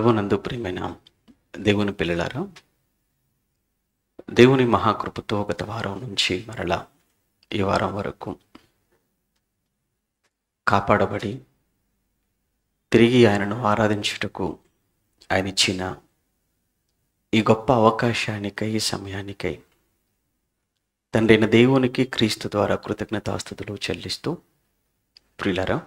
ప్రభునందు ప్రియమైన దేవుని పిల్లలారా, దేవుని మహాకృపతో గత వారం నుంచి మరలా ఈ వారం వరకు కాపాడబడి తిరిగి ఆయనను ఆరాధించుటకు ఆయన ఇచ్చిన ఈ గొప్ప అవకాశానికై, ఈ సమయానికై తండ్రైన దేవునికి క్రీస్తు ద్వారా కృతజ్ఞతాస్తుతులు చెల్లిస్తూ, ప్రియులారా,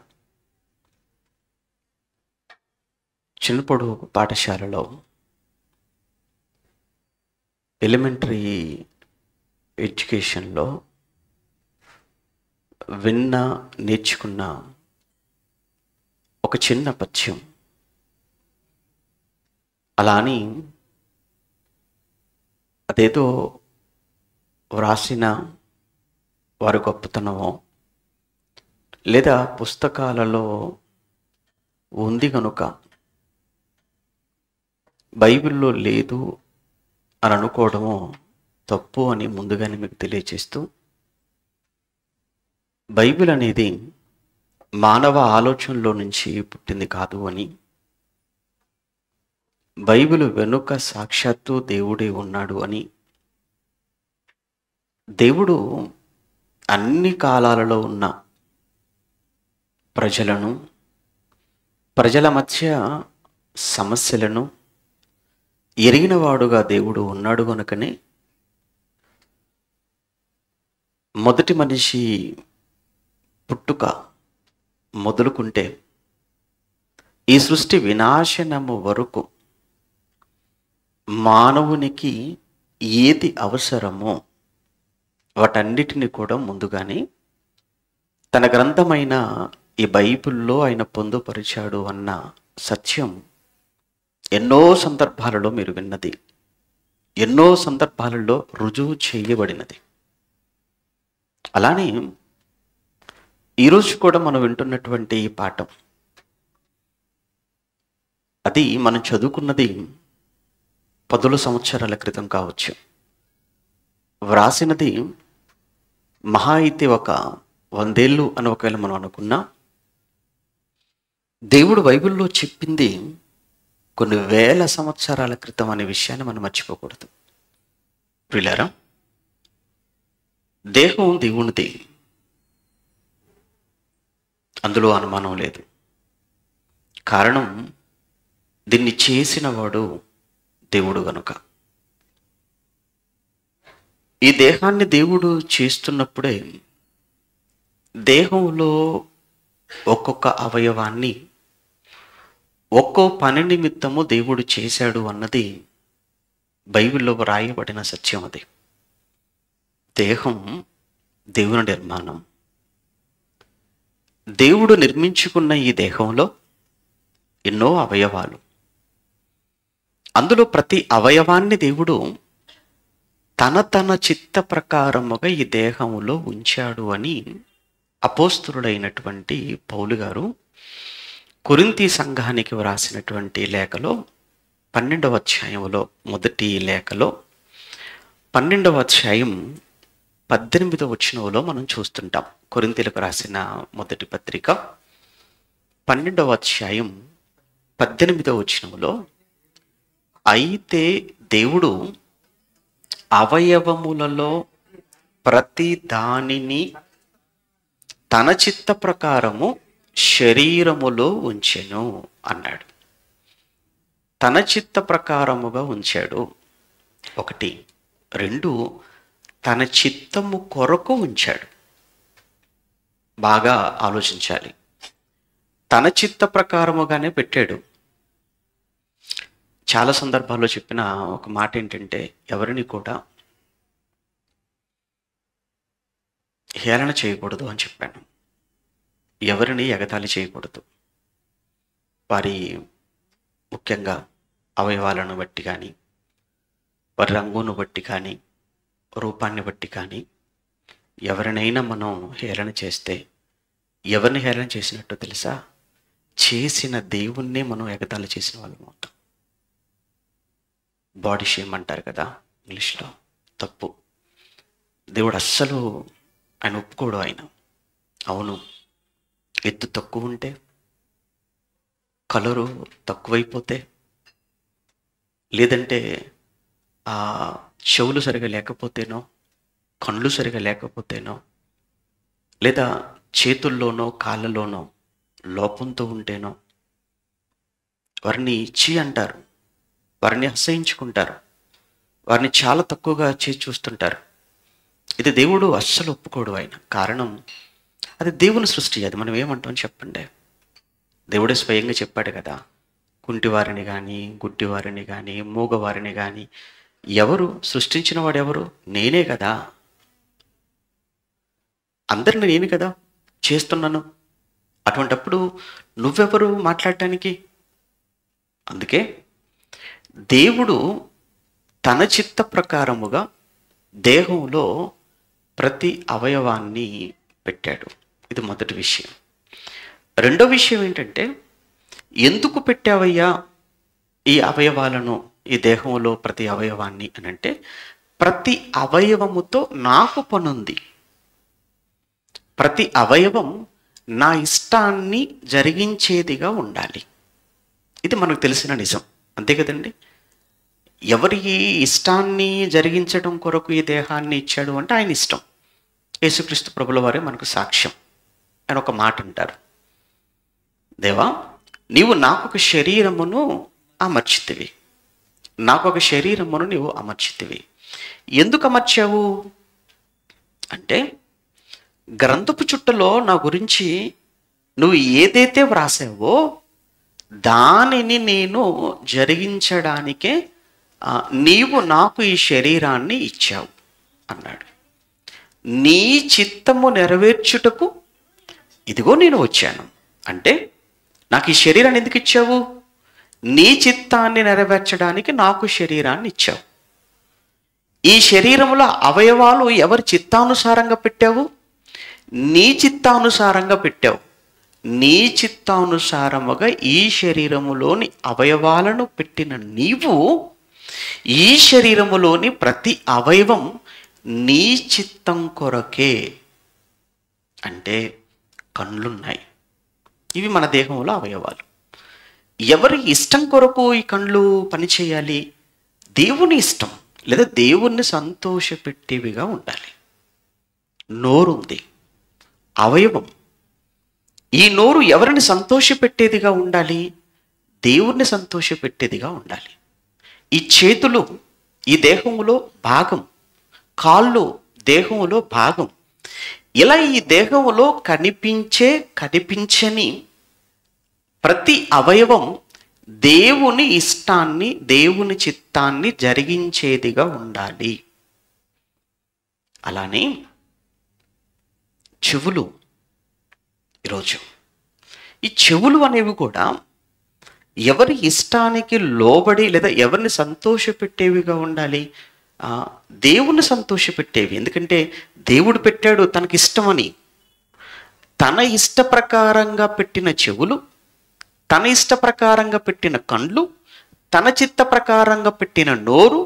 చిన్నప్పుడు పాఠశాలలో ఎలిమెంటరీ ఎడ్యుకేషన్లో నేర్చుకున్న ఒక చిన్న పద్యం. అలా అని అదేదో వ్రాసిన వారి గొప్పతనమో లేదా పుస్తకాలలో ఉంది కనుక బైబిల్లో లేదు అని అనుకోవడమో తప్పు అని ముందుగానే మీకు తెలియచేస్తూ, బైబిల్ అనేది మానవ ఆలోచనలో నుంచి పుట్టింది కాదు అని, బైబిల్ వెనుక సాక్షాత్తు దేవుడే ఉన్నాడు అని, దేవుడు అన్ని కాలాలలో ఉన్న ప్రజల మధ్య సమస్యలను ఎరిగినవాడుగా దేవుడు ఉన్నాడు కనుకనే మొదటి మనిషి పుట్టుక మొదలుకుంటే ఈ సృష్టి వినాశనము వరకు మానవునికి ఏది అవసరమో వాటన్నిటిని కూడా ముందుగానే తన గ్రంథమైన ఈ బైబిల్లో ఆయన పొందుపరిచాడు అన్న సత్యం ఎన్నో సందర్భాలలో మీరు విన్నది, ఎన్నో సందర్భాలలో రుజువు చేయబడినది. అలానే ఈరోజు కూడా మనం వింటున్నటువంటి ఈ పాఠం, అది మనం చదువుకున్నది 10 సంవత్సరాల క్రితం కావచ్చు, వ్రాసినది మహా అయితే ఒక 100 ఏళ్ళు అని ఒకవేళ మనం అనుకున్నా, దేవుడు బైబిల్లో చెప్పింది కొన్ని వేల సంవత్సరాల క్రితం అనే విషయాన్ని మనం మర్చిపోకూడదు. ప్రియులారా, దేహం దేవునిది, అందులో అనుమానం లేదు. కారణం, దీన్ని చేసిన వాడు దేవుడు గనుక. ఈ దేహాన్ని దేవుడు చేస్తున్నప్పుడే దేహంలో ఒక్కొక్క అవయవాన్ని ఒక్కో పని నిమిత్తము దేవుడు చేశాడు అన్నది బైబిల్లో వ్రాయబడిన సత్యం. అది దేహం దేవుని నిర్మాణం. దేవుడు నిర్మించుకున్న ఈ దేహంలో ఎన్నో అవయవాలు, అందులో ప్రతి అవయవాన్ని దేవుడు తన చిత్త ప్రకారముగా ఈ దేహంలో ఉంచాడు అని అపోస్తలుడైనటువంటి పౌలు గారు కొరింథీ సంఘానికి వ్రాసినటువంటి లేఖలో 12వ అధ్యాయంలో, మొదటి లేఖలో 12వ అధ్యాయం 18వ వచనంలో మనం చూస్తుంటాం. కొరింథీలకు రాసిన మొదటి పత్రిక 12వ అధ్యాయం 18వ వచనంలో, అయితే దేవుడు అవయవములలో ప్రతి దానిని తన చిత్త ప్రకారము శరీరములో ఉంచెను అన్నాడు. తన చిత్త ప్రకారముగా ఉంచాడు. 1. 2, తన చిత్తము కొరకు ఉంచాడు. బాగా ఆలోచించాలి. తన చిత్త ప్రకారముగానే పెట్టాడు. చాలా సందర్భాల్లో చెప్పిన ఒక మాట ఏంటంటే, ఎవరిని కూడా హేళన చేయకూడదు అని చెప్పాను. ఎవరిని ఎగతాళి చేయకూడదు. వారి ముఖ్యంగా అవయవాలను బట్టి కానీ, వారి రంగును బట్టి కానీ, రూపాన్ని బట్టి కానీ ఎవరినైనా మనం హేళన చేస్తే, ఎవరిని హేళన చేసినట్టు తెలుసా? చేసిన దేవుణ్ణే మనం ఎగతాళి చేసిన వాళ్ళం అవుతాం. బాడీ షేమ్ అంటారు కదా ఇంగ్లీష్లో. తప్పు. దేవుడు అస్సలు ఆయన ఒప్పుకోడు. ఆయన అవును, ఎత్తు తక్కువ ఉంటే, కలరు తక్కువైపోతే, లేదంటే ఆ చెవులు సరిగా లేకపోతేనో, కళ్ళు సరిగా లేకపోతేనో, లేదా చేతుల్లోనో కాళ్ళలోనో లోపంతో ఉంటేనో వారిని ఛీ అంటారు, వారిని అసహించుకుంటారు, వారిని చాలా తక్కువగా చేసి చూస్తుంటారు. ఇది దేవుడు అస్సలు ఒప్పుకోడు. ఆయన కారణం, అది దేవుని సృష్టి. అది మనం ఏమంటాం చెప్పండి? దేవుడే స్వయంగా చెప్పాడు కదా, కుంటివారిని కానీ, గుడ్డివారిని కానీ, మూగవారిని కానీ ఎవరు సృష్టించిన వాడు? ఎవరు? నేనే కదా. అందరిని నేను కదా చేస్తున్నాను. అటువంటప్పుడు నువ్వెవరు మాట్లాడటానికి? అందుకే దేవుడు తన చిత్త ప్రకారముగా దేహంలో ప్రతి అవయవాన్ని పెట్టాడు. ఇది మొదటి విషయం. రెండో విషయం ఏంటంటే, ఎందుకు పెట్టావయ్యా ఈ అవయవాలను, ఈ దేహంలో ప్రతి అవయవాన్ని అని అంటే, ప్రతి అవయవముతో నాకు పనుంది. ప్రతి అవయవం నా ఇష్టాన్ని జరిగించేదిగా ఉండాలి. ఇది మనకు తెలిసిన నిజం, అంతే కదండి. ఎవరి ఇష్టాన్ని జరిగించడం కొరకు ఈ దేహాన్ని ఇచ్చాడు అంటే ఆయన ఇష్టం. యేసుక్రీస్తు ప్రభుల వారే మనకు సాక్ష్యం. ఆయన ఒక మాట అంటారు, దేవా నీవు నాకొక శరీరమును అమర్చితివి, నాకొక శరీరమును నీవు అమర్చితివి. ఎందుకు అమర్చావు అంటే, గ్రంథపు చుట్టలో నా గురించి నువ్వు ఏదైతే వ్రాసావో దానిని నేను జరిగించడానికే నీవు నాకు ఈ శరీరాన్ని ఇచ్చావు అన్నాడు. నీ చిత్తము నెరవేర్చుటకు ఇదిగో నేను వచ్చాను. అంటే నాకు ఈ శరీరాన్ని ఎందుకు ఇచ్చావు? నీ చిత్తాన్ని నెరవేర్చడానికి నాకు శరీరాన్ని ఇచ్చావు. ఈ శరీరంలో అవయవాలు ఎవరి చిత్తానుసారంగా పెట్టావు? నీ చిత్తానుసారంగా పెట్టావు. నీ చిత్తానుసారముగా ఈ శరీరములోని అవయవాలను పెట్టిన నీవు, ఈ శరీరములోని ప్రతి అవయవం నీ చిత్తం కొరకే. అంటే కళ్ళున్నాయి, ఇవి మన దేహంలో అవయవాలు. ఎవరి ఇష్టం కొరకు ఈ కళ్ళు పనిచేయాలి? దేవుని ఇష్టం లేదా దేవుణ్ణి సంతోషపెట్టేవిగా ఉండాలి. నోరుంది, అవయవం. ఈ నోరు ఎవరిని సంతోషపెట్టేదిగా ఉండాలి? దేవుణ్ణి సంతోషపెట్టేదిగా ఉండాలి. ఈ చేతులు ఈ దేహంలో భాగం, కాళ్ళు దేహంలో భాగం. ఇలా ఈ దేహంలో కనిపించని ప్రతి అవయవం దేవుని ఇష్టాన్ని, దేవుని చిత్తాన్ని జరిగించేదిగా ఉండాలి. అలానే చెవులు. ఈరోజు ఈ చెవులు అనేవి కూడా ఎవరి ఇష్టానికి లోబడి లేదా ఎవరిని సంతోషపెట్టేవిగా ఉండాలి? దేవుణ్ణి సంతోషపెట్టేవి. ఎందుకంటే దేవుడు పెట్టాడు తనకి ఇష్టమని. తన ఇష్ట ప్రకారంగా పెట్టిన చెవులు, తన ఇష్ట ప్రకారంగా పెట్టిన కళ్ళు, తన చిత్త ప్రకారంగా పెట్టిన నోరు,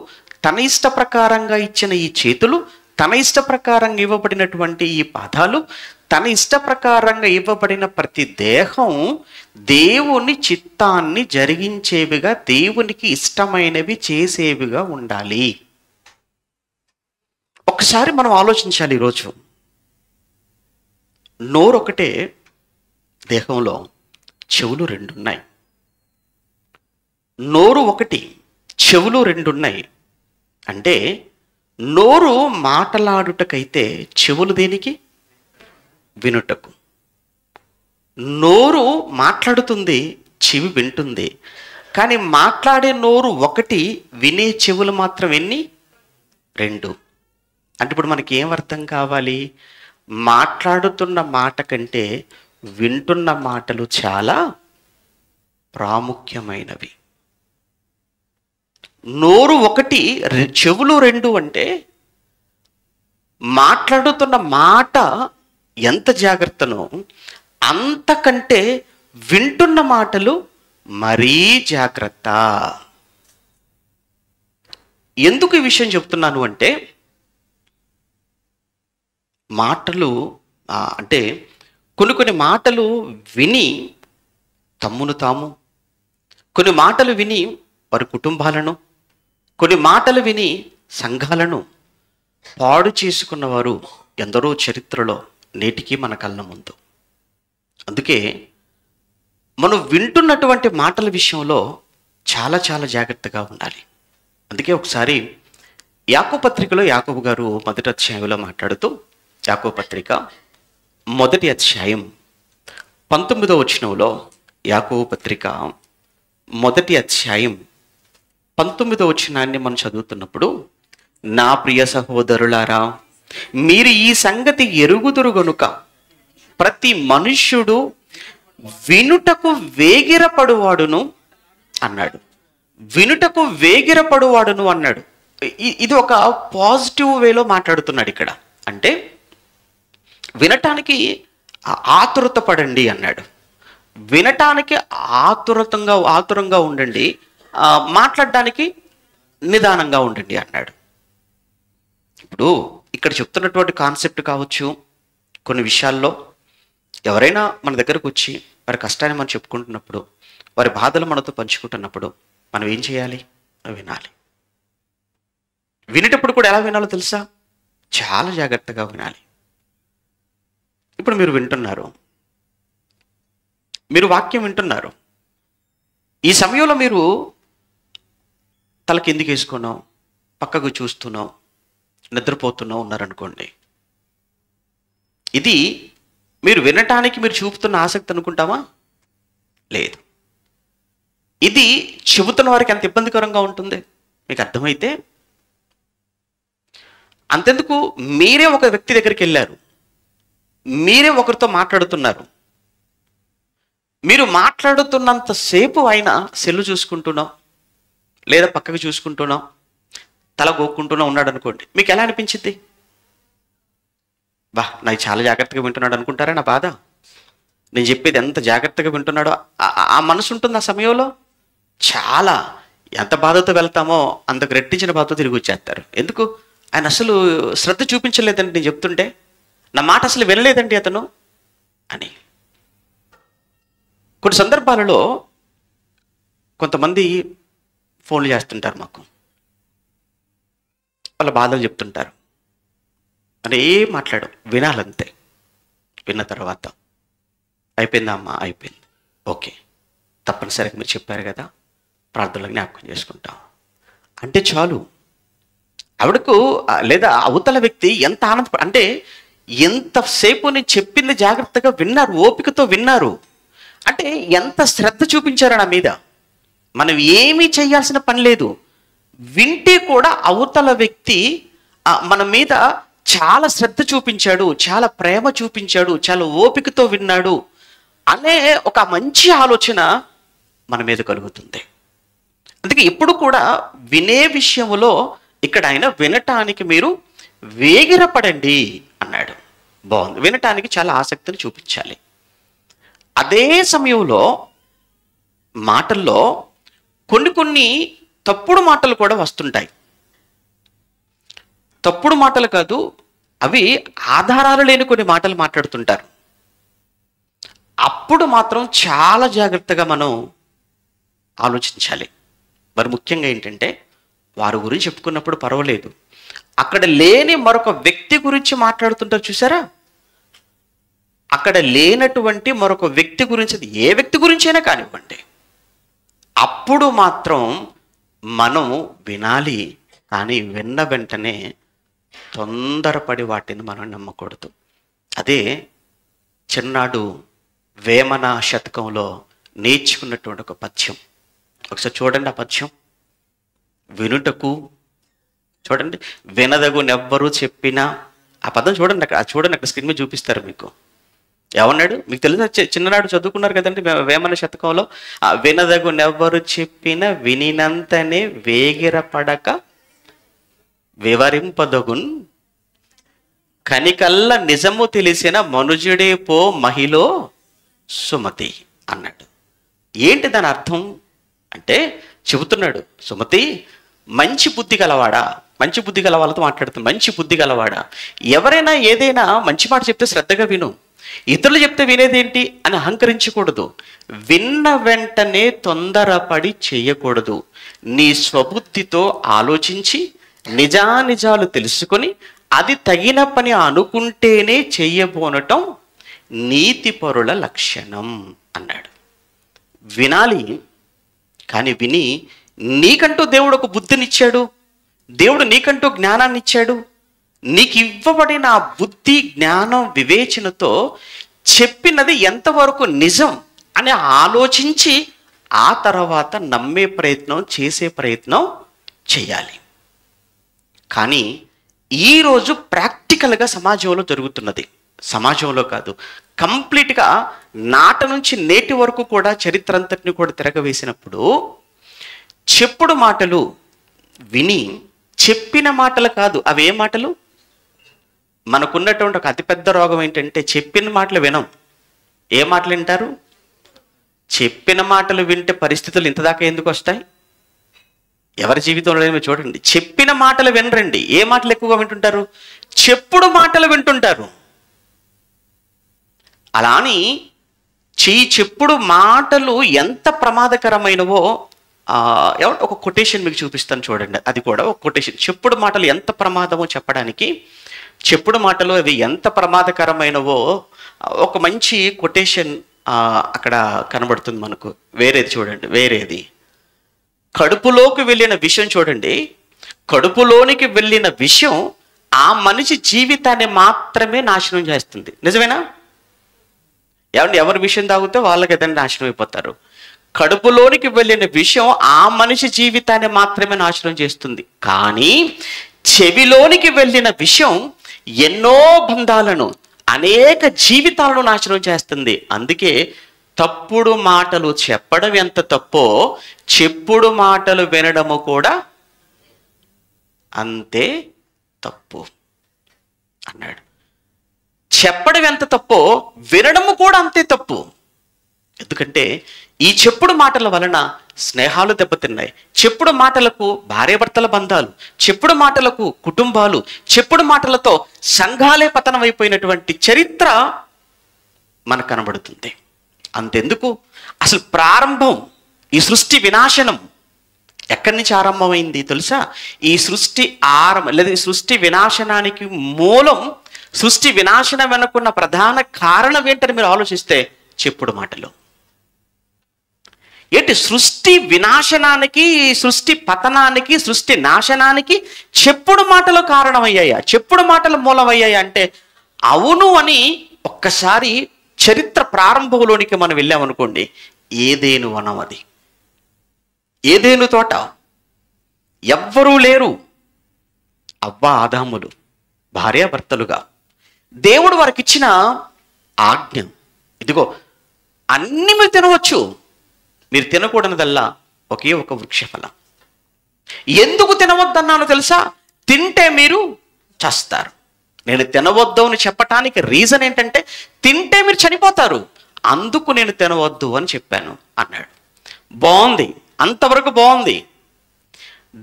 తన ఇష్ట ప్రకారంగా ఇచ్చిన ఈ చేతులు, తన ఇష్ట ప్రకారంగా ఇవ్వబడినటువంటి ఈ పాదాలు, తన ఇష్ట ప్రకారంగా ఇవ్వబడిన ప్రతి దేహం దేవుని చిత్తాన్ని జరిగించేవిగా, దేవునికి ఇష్టమైనవి చేసేవిగా ఉండాలి. ఒకసారి మనం ఆలోచించాలి. ఈరోజు నోరు ఒకటే దేహంలో, చెవులు రెండున్నాయి. నోరు ఒకటి, చెవులు రెండున్నాయి. అంటే నోరు మాటలాడుటకైతే చెవులు దేనికి? వినుటకు. నోరు మాట్లాడుతుంది, చెవి వింటుంది. కానీ మాట్లాడే నోరు ఒకటి, వినే చెవులు మాత్రం ఎన్ని? రెండు. అంటే ఇప్పుడు మనకి ఏం అర్థం కావాలి? మాట్లాడుతున్న మాట కంటే వింటున్న మాటలు చాలా ప్రాముఖ్యమైనవి. నోరు ఒకటి, చెవులు రెండు. అంటే మాట్లాడుతున్న మాట ఎంత జాగ్రత్తనో అంతకంటే వింటున్న మాటలు మరీ జాగ్రత్త. ఎందుకు ఈ విషయం చెప్తున్నాను అంటే, మాటలు అంటే కొన్ని మాటలు విని తమ్మును తాము, కొన్ని మాటలు విని వారి కుటుంబాలను, కొన్ని మాటలు విని సంఘాలను పాడు చేసుకున్నవారు ఎందరో చరిత్రలో నేటికి మన కళ్ళ ముందు. అందుకే మనం వింటున్నటువంటి మాటల విషయంలో చాలా చాలా జాగ్రత్తగా ఉండాలి. అందుకే ఒకసారి యాకోబు పత్రికలో యాకోబు గారు మొదటి అధ్యాయంలో మాట్లాడుతూ, యాకోబు పత్రిక మొదటి అధ్యాయం 19వ వచనంలో, యాకోబు పత్రిక మొదటి అధ్యాయం 19వ వచనాన్ని మనం చదువుతున్నప్పుడు, నా ప్రియ సహోదరులారా, మీరు ఈ సంగతి ఎరుగుదురు గనుక ప్రతి మనుష్యుడు వినుటకు వేగిరపడువాడును అన్నాడు. వినుటకు వేగిరపడువాడును అన్నాడు. ఇది ఒక పాజిటివ్ వేలో మాట్లాడుతున్నాడు ఇక్కడ. అంటే వినటానికి ఆతురత పడండి అన్నాడు. వినటానికి ఆతురంగా ఉండండి, మాట్లాడడానికి నిదానంగా ఉండండి అన్నాడు. ఇప్పుడు ఇక్కడ చెప్తున్నటువంటి కాన్సెప్ట్ కావచ్చు, కొన్ని విషయాల్లో ఎవరైనా మన దగ్గరకు వచ్చి వారి కష్టాన్ని మనం చెప్పుకుంటున్నప్పుడు, వారి బాధలు మనతో పంచుకుంటున్నప్పుడు మనం ఏం చేయాలి? వినాలి. వినేటప్పుడు కూడా ఎలా వినాలో తెలుసా? చాలా జాగ్రత్తగా వినాలి. ఇప్పుడు మీరు వింటున్నారు, మీరు వాక్యం వింటున్నారు. ఈ సమయంలో మీరు తల కిందికి వేసుకున్నావు, పక్కకు చూస్తున్నావు, నిద్రపోతున్నావు ఉన్నారనుకోండి. ఇది మీరు వినటానికి మీరు చూపుతున్న ఆసక్తి అనుకుంటామా? లేదు. ఇది చెబుతున్న వారికి ఎంత ఇబ్బందికరంగా ఉంటుంది మీకు అర్థమైతే. అంతెందుకు, మీరే ఒక వ్యక్తి దగ్గరికి వెళ్ళారు, మీరే ఒకరితో మాట్లాడుతున్నారు. మీరు మాట్లాడుతున్నంతసేపు ఆయన సెల్లు చూసుకుంటున్నాం, లేదా పక్కకు చూసుకుంటున్నాం, తల గోక్కుంటూనే ఉన్నాడు అనుకోండి. మీకు ఎలా అనిపించింది? నాకు చాలా జాగ్రత్తగా వింటున్నాడు అనుకుంటారా నా బాధ? నేను చెప్పేది ఎంత జాగ్రత్తగా వింటున్నాడో ఆ మనసు ఉంటుంది ఆ సమయంలో. చాలా ఎంత బాధతో వెళ్తామో అంతకు రెట్టించిన బాధతో తిరిగి వచ్చేస్తారు. ఎందుకు? ఆయన అసలు శ్రద్ధ చూపించలేదండి నేను చెప్తుంటే, నా మాట అసలు వినలేదండి అతను అని. కొన్ని సందర్భాలలో కొంతమంది ఫోన్లు చేస్తుంటారు మాకు, వాళ్ళ బాధలు చెప్తుంటారు. అని ఏం మాట్లాడు, వినాలంతే. విన్న తర్వాత అయిపోయిందా అమ్మా? అయిపోయింది, ఓకే, తప్పనిసరిగా మీరు చెప్పారు కదా, ప్రార్థనలకు జ్ఞాపకం చేసుకుంటాం అంటే చాలు. ఆవిడకు లేదా అవతల వ్యక్తి ఎంత అంటే ఎంతసేపు నేను చెప్పింది జాగ్రత్తగా విన్నారు, ఓపికతో విన్నారు అంటే ఎంత శ్రద్ధ చూపించారు నా మీద. మనం ఏమీ చేయాల్సిన పని లేదు. వింటే కూడా అవతల వ్యక్తి మన మీద చాలా శ్రద్ధ చూపించాడు, చాలా ప్రేమ చూపించాడు, చాలా ఓపికతో విన్నాడు అనే ఒక మంచి ఆలోచన మన మీద కలుగుతుంది. అందుకే ఎప్పుడు కూడా వినే విషయంలో ఇక్కడ ఆయన వినటానికి మీరు వేగిరపడండి అన్నాడు. బాగుంది. వినటానికి చాలా ఆసక్తిని చూపించాలి. అదే సమయంలో మాటల్లో కొన్ని తప్పుడు మాటలు కూడా వస్తుంటాయి. తప్పుడు మాటలు కాదు, అవి ఆధారాలు లేని కొన్ని మాటలు మాట్లాడుతుంటారు. అప్పుడు మాత్రం చాలా జాగ్రత్తగా మనం ఆలోచించాలి. మరి ముఖ్యంగా ఏంటంటే, వారి గురించి చెప్పుకున్నప్పుడు పర్వాలేదు, అక్కడ లేని మరొక వ్యక్తి గురించి మాట్లాడుతుంటారు చూసారా? అక్కడ లేనటువంటి మరొక వ్యక్తి గురించి, అది ఏ వ్యక్తి గురించైనా కానివ్వండి, అప్పుడు మాత్రం మనం వినాలి. కానీ విన్న వెంటనే తొందరపడి వాటిని మనం నమ్మకూడదు. అదే చిన్నాడు వేమన శతకంలో నేర్చుకున్నటువంటి ఒక పద్యం. ఒకసారి చూడండి ఆ పద్యం. వినుటకు, చూడండి, వినదగునెవ్వరు చెప్పినా, ఆ పదం చూడండి అక్కడ, చూడండి అక్కడ స్క్రీన్ మీద చూపిస్తారు మీకు. ఏమన్నాడు మీకు తెలుసా? చిన్ననాడు చదువుకున్నారు కదండి వేమన శతకంలో. వినదగునెవ్వరు చెప్పిన వినినంతనే వేగిరపడక వివరింపదగున్ కనికల్ల నిజము తెలిసిన మనుజుడే పో మహిళ సుమతి అన్నాడు. ఏంటి దాని అర్థం అంటే, చెబుతున్నాడు, సుమతి మంచి బుద్ధి గలవాడా, మంచి బుద్ధి గల వాళ్ళతో మాట్లాడుతుంది, మంచి బుద్ధి గలవాడా, ఎవరైనా ఏదైనా మంచి మాట చెప్తే శ్రద్ధగా విను. ఇతరులు చెప్తే వినేదేంటి అని అహంకరించకూడదు. విన్న వెంటనే తొందరపడి చేయకూడదు. నీ స్వబుద్ధితో ఆలోచించి నిజానిజాలు తెలుసుకొని అది తగిన పని అనుకుంటేనే చెయ్యబోనటం నీతిపరుల లక్షణం అన్నాడు. వినాలి, కానీ విని నీకంటూ దేవుడు ఒక బుద్ధినిచ్చాడు, దేవుడు నీకంటూ జ్ఞానాన్ని ఇచ్చాడు. నీకు ఇవ్వబడిన ఆ బుద్ధి, జ్ఞానం, వివేచనతో చెప్పినది ఎంతవరకు నిజం అని ఆలోచించి ఆ తర్వాత నమ్మే ప్రయత్నం, చేసే ప్రయత్నం చేయాలి. కానీ ఈరోజు ప్రాక్టికల్గా సమాజంలో జరుగుతున్నది, సమాజంలో కాదు, కంప్లీట్గా నాట నుంచి నేటి వరకు కూడా చరిత్ర అంతటిని కూడా తిరగవేసినప్పుడు చెప్పుడు మాటలు విని, చెప్పిన మాటలు కాదు, అవే మాటలు. మనకున్నటువంటి ఒక అతిపెద్ద రోగం ఏంటంటే చెప్పిన మాటలు వినం. ఏ మాటలు వింటారు? చెప్పిన మాటలు వింటే పరిస్థితులు ఇంతదాకా ఎందుకు వస్తాయి? ఎవరి జీవితంలో మీరు చూడండి, చెప్పిన మాటలు వినరండి. ఏ మాటలు ఎక్కువగా వింటుంటారు? చెప్పుడు మాటలు వింటుంటారు. అలా అని చెప్పుడు మాటలు ఎంత ప్రమాదకరమైనవో ఒక కొటేషన్ మీకు చూపిస్తాను చూడండి. అది కూడా ఒక కొటేషన్. చెప్పుడు మాటలు ఎంత ప్రమాదమో చెప్పడానికి, చెప్పుడు మాటలు అవి ఎంత ప్రమాదకరమైనవో ఒక మంచి కొటేషన్ అక్కడ కనబడుతుంది మనకు. వేరేది చూడండి, వేరేది. కడుపులోకి వెళ్ళిన విషయం చూడండి, కడుపులోనికి వెళ్ళిన విషయం ఆ మనిషి జీవితాన్ని మాత్రమే నాశనం చేస్తుంది. నిజమేనా? ఎవరి విషయం తాగితే వాళ్ళకి ఏదైనా నాశనం అయిపోతారు. కడుపులోనికి వెళ్ళిన విషయం ఆ మనిషి జీవితాన్ని మాత్రమే నాశనం చేస్తుంది. కానీ చెవిలోనికి వెళ్ళిన విషయం ఎన్నో బంధాలను, అనేక జీవితాలను నాశనం చేస్తుంది. అందుకే తప్పుడు మాటలు చెప్పడం ఎంత తప్పో చెప్పుడు మాటలు వినడము కూడా అంతే తప్పు అన్నాడు. చెప్పడం ఎంత తప్పో వినడము కూడా అంతే తప్పు. ఎందుకంటే ఈ చెప్పుడు మాటల వలన స్నేహాలు దెబ్బతిన్నాయి, చెప్పుడు మాటలకు భార్యాభర్తల బంధాలు, చెప్పుడు మాటలకు కుటుంబాలు, చెప్పుడు మాటలతో సంఘాలే పతనం అయిపోయినటువంటి చరిత్ర మనకు కనబడుతుంది. అంతెందుకు, అసలు ప్రారంభం, ఈ సృష్టి వినాశనం ఎక్కడి నుంచి ఆరంభమైంది తెలుసా? ఈ సృష్టి లేదా ఈ సృష్టి వినాశనానికి మూలం, సృష్టి వినాశనం వెనుకున్న ప్రధాన కారణం ఏంటని మీరు ఆలోచిస్తే చెప్పుడు మాటలు. ఏంటి? సృష్టి వినాశనానికి, సృష్టి పతనానికి, సృష్టి నాశనానికి చెప్పుడు మాటలు కారణమయ్యాయా? చెప్పుడు మాటలు మూలమయ్యాయా అంటే అవును అని ఒక్కసారి చరిత్ర ప్రారంభంలోనికి మనం వెళ్ళామనుకోండి. ఏదేను వనం, అది ఏదేను తోట, ఎవ్వరూ లేరు. అవ్వ ఆదాములు భార్యాభర్తలుగా దేవుడు వారికి ఇచ్చిన ఆజ్ఞ, ఇదిగో అన్ని మీరు తినవచ్చు, మీరు తినకూడనిదల్లా ఒకే ఒక వృక్షఫలం. ఎందుకు తినవద్దన్నాను తెలుసా? తింటే మీరు చస్తారు. నేను తినవద్దు అని చెప్పటానికి రీజన్ ఏంటంటే తింటే మీరు చనిపోతారు, అందుకు నేను తినవద్దు అని చెప్పాను అన్నాడు. బాగుంది, అంతవరకు బాగుంది.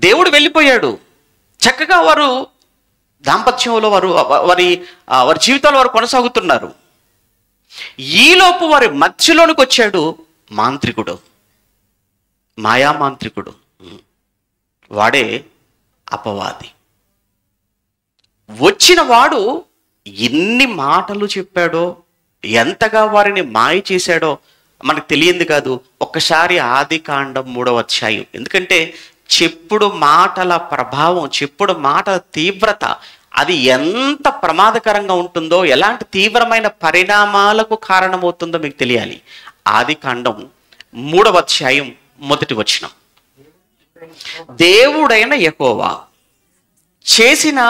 దేవుడు వెళ్ళిపోయాడు. చక్కగా వారు దాంపత్యంలో వారి జీవితంలో వారు కొనసాగుతున్నారు. ఈలోపు వారి మధ్యలోనికి వచ్చాడు మాంత్రికుడు, మాయామాంత్రికుడు. వాడే అపవాది. వచ్చిన వాడు ఎన్ని మాటలు చెప్పాడో, ఎంతగా వారిని మాయ చేశాడో మనకు తెలియంది కాదు. ఒక్కసారి ఆదికాండం 3వ అధ్యాయం. ఎందుకంటే చెప్పుడు మాటల ప్రభావం, చెప్పుడు మాటల తీవ్రత, అది ఎంత ప్రమాదకరంగా ఉంటుందో, ఎలాంటి తీవ్రమైన పరిణామాలకు కారణమవుతుందో మీకు తెలియాలి. ఆదికాండం 3వ అధ్యాయం 1వ వచనం. దేవుడైన యెహోవా చేసిన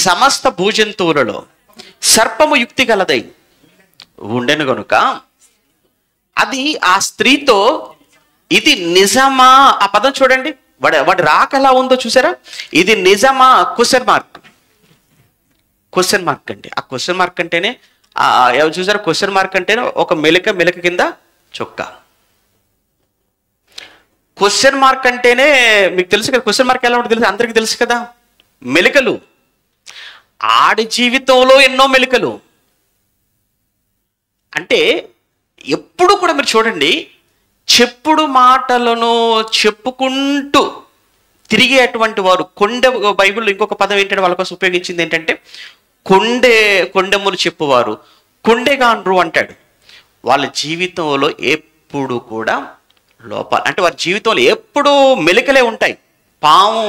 సమస్త భూజంతువులలో సర్పము యుక్తి గలదై ఉండెను గనుక అది ఆ స్త్రీతో, ఇది నిజమా? ఆ పదం చూడండి, వాడి రాక ఎలా ఉందో చూసారా? ఇది నిజమా? Question mark. క్వశ్చన్ మార్క్ అండి. ఆ క్వశ్చన్ మార్క్ అంటేనే చూసారా, క్వశ్చన్ మార్క్ అంటేనే ఒక మెలక కింద చొక్క. క్వశ్చన్ మార్క్ అంటేనే మీకు తెలుసు కదా, క్వశ్చన్ మార్క్ ఎలా ఉంటుంది తెలుసు, అందరికీ తెలుసు కదా. మెలికలు, ఆడి జీవితంలో ఎన్నో మెలికలు, అంటే ఎప్పుడు కూడా మీరు చూడండి, చెప్పుడు మాటలను చెప్పుకుంటూ తిరిగేటువంటి వారు బైబిల్లో ఇంకొక పదం ఏంటంటే వాళ్ళ కోసం ఉపయోగించింది ఏంటంటే కొండెములు చెప్పువారు, కొండెగాండ్రు అంటాడు. వాళ్ళ జీవితంలో ఎప్పుడు కూడా లోపాలు, అంటే వారి జీవితంలో ఎప్పుడూ మెలికలే ఉంటాయి. పాము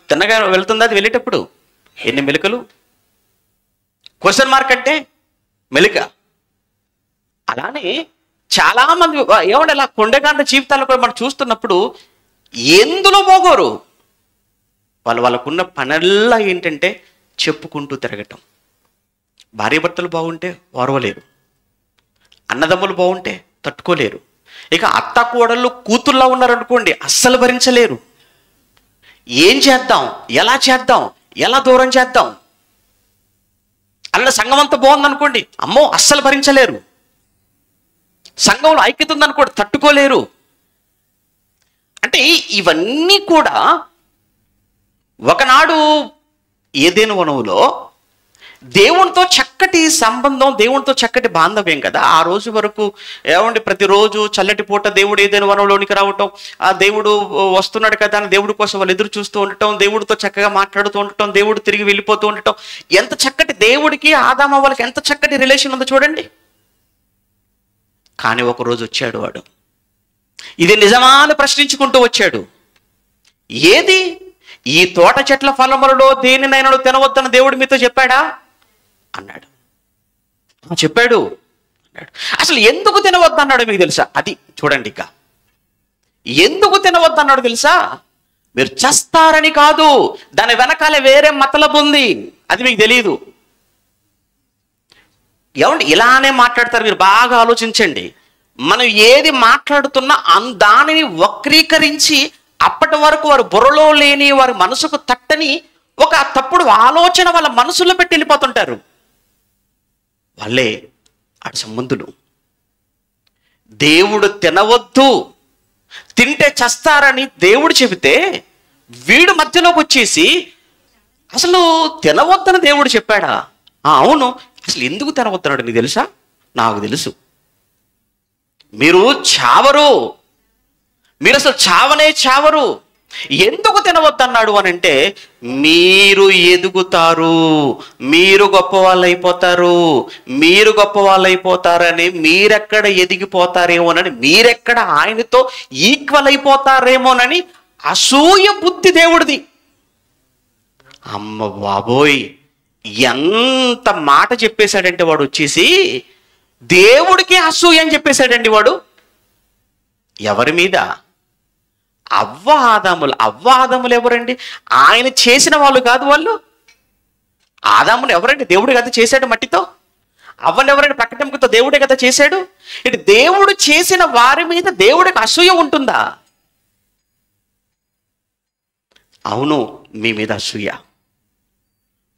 తిన్నగా వెళ్తుంది, అది వెళ్ళేటప్పుడు ఎన్ని మెలికలు, క్వశ్చన్ మార్క్ అంటే మెలిక. అలానే చాలామంది ఏమంటే అలా కొండగాండ్ర జీవితాల్లో కూడా మనం చూస్తున్నప్పుడు ఎందులో పోగోరు, వాళ్ళకున్న పనల్లా ఏంటంటే చెప్పుకుంటూ తిరగటం. భార్యాభర్తలు బాగుంటే ఓర్వలేరు, అన్నదమ్ములు బాగుంటే తట్టుకోలేరు, ఇక అత్త కోడళ్ళు కూతుర్లా ఉన్నారనుకోండి అస్సలు భరించలేరు. ఏం చేద్దాం, ఎలా చేద్దాం, ఎలా దూరం చేద్దాం. అన్న సంఘం అంతా బాగుందనుకోండి, అమ్మో అస్సలు భరించలేరు. సంఘంలో ఐక్యత ఉందనుకోండి తట్టుకోలేరు. అంటే ఇవన్నీ కూడా ఒకనాడు ఏదైనా వనవులో దేవునితో చక్కటి సంబంధం, దేవునితో చక్కటి బాంధవ్యం కదా. ఆ రోజు వరకు ఏమండి, ప్రతిరోజు చల్లటి పూట దేవుడు ఏదైనా వనంలోనికి రావటం, ఆ దేవుడు వస్తున్నాడు కదా అని దేవుడి కోసం వాళ్ళు ఎదురు చూస్తూ ఉండటం, దేవుడితో చక్కగా మాట్లాడుతూ ఉండటం, దేవుడు తిరిగి వెళ్ళిపోతూ ఉండటం, ఎంత చక్కటి దేవుడికి ఆదాము వాళ్ళకి ఎంత చక్కటి రిలేషన్ ఉందో చూడండి. కానీ ఒకరోజు వచ్చాడు వాడు, ఇది నిజమా అని ప్రశ్నించుకుంటూ వచ్చాడు. ఏది, ఈ తోట చెట్ల ఫలములలో దేనినైనా తినవద్దని దేవుడు మీతో చెప్పాడా అన్నాడు. చెప్పాడు అన్నాడు. అసలు ఎందుకు తినవద్దు అన్నాడు మీకు తెలుసా? అది చూడండి, ఇక ఎందుకు తినవద్దు అన్నాడు తెలుసా? మీరు చస్తారని కాదు, దాని వెనకాలే వేరే మతలబు ఉంది, అది మీకు తెలియదు. ఏమండి ఇలానే మాట్లాడతారు, మీరు బాగా ఆలోచించండి. మనం ఏది మాట్లాడుతున్నా దానిని వక్రీకరించి అప్పటి వరకు వారు బుర్రలో లేని, వారి మనసుకు తట్టని ఒక తప్పుడు ఆలోచన వాళ్ళ మనసులో పెట్టి వెళ్ళిపోతుంటారు. వాళ్ళే ఆడ సంబంధులు. దేవుడు తినవద్దు, తింటే చస్తారని దేవుడు చెబితే వీడు మధ్యలోకి వచ్చేసి అసలు తినవద్దని దేవుడు చెప్పాడా? అవును. అసలు ఎందుకు తినవద్దన్నాడు నీకు తెలుసా? నాకు తెలుసు. మీరు చావరు, మీరు అసలు చావనే చావరు. ఎందుకు తినవద్దన్నాడు అని అంటే, మీరు ఎదుగుతారు, మీరు గొప్ప వాళ్ళు అయిపోతారు, మీరు గొప్ప వాళ్ళు అయిపోతారని, మీరెక్కడ ఎదిగిపోతారేమోనని, మీరెక్కడ ఆయనతో ఈక్వల్ అయిపోతారేమోనని అసూయ బుద్ధి దేవుడిది. అమ్మ బాబోయ్, ఎంత మాట చెప్పేశాడంటే వాడు వచ్చేసి దేవుడికి అసూయ అని చెప్పేశాడండి వాడు. ఎవరి మీద? అవ్వ ఆదాములు ఎవరండి? ఆయన చేసిన వాళ్ళు కాదు వాళ్ళు. ఆదాములు ఎవరండి? దేవుడు కదా చేశాడు మట్టితో. అవ్వను ఎవరండి? ప్రకటనతో దేవుడే కదా చేశాడు. ఇటు దేవుడు చేసిన వారి మీద దేవుడికి అసూయ ఉంటుందా? అవును, మీ మీద అసూయ.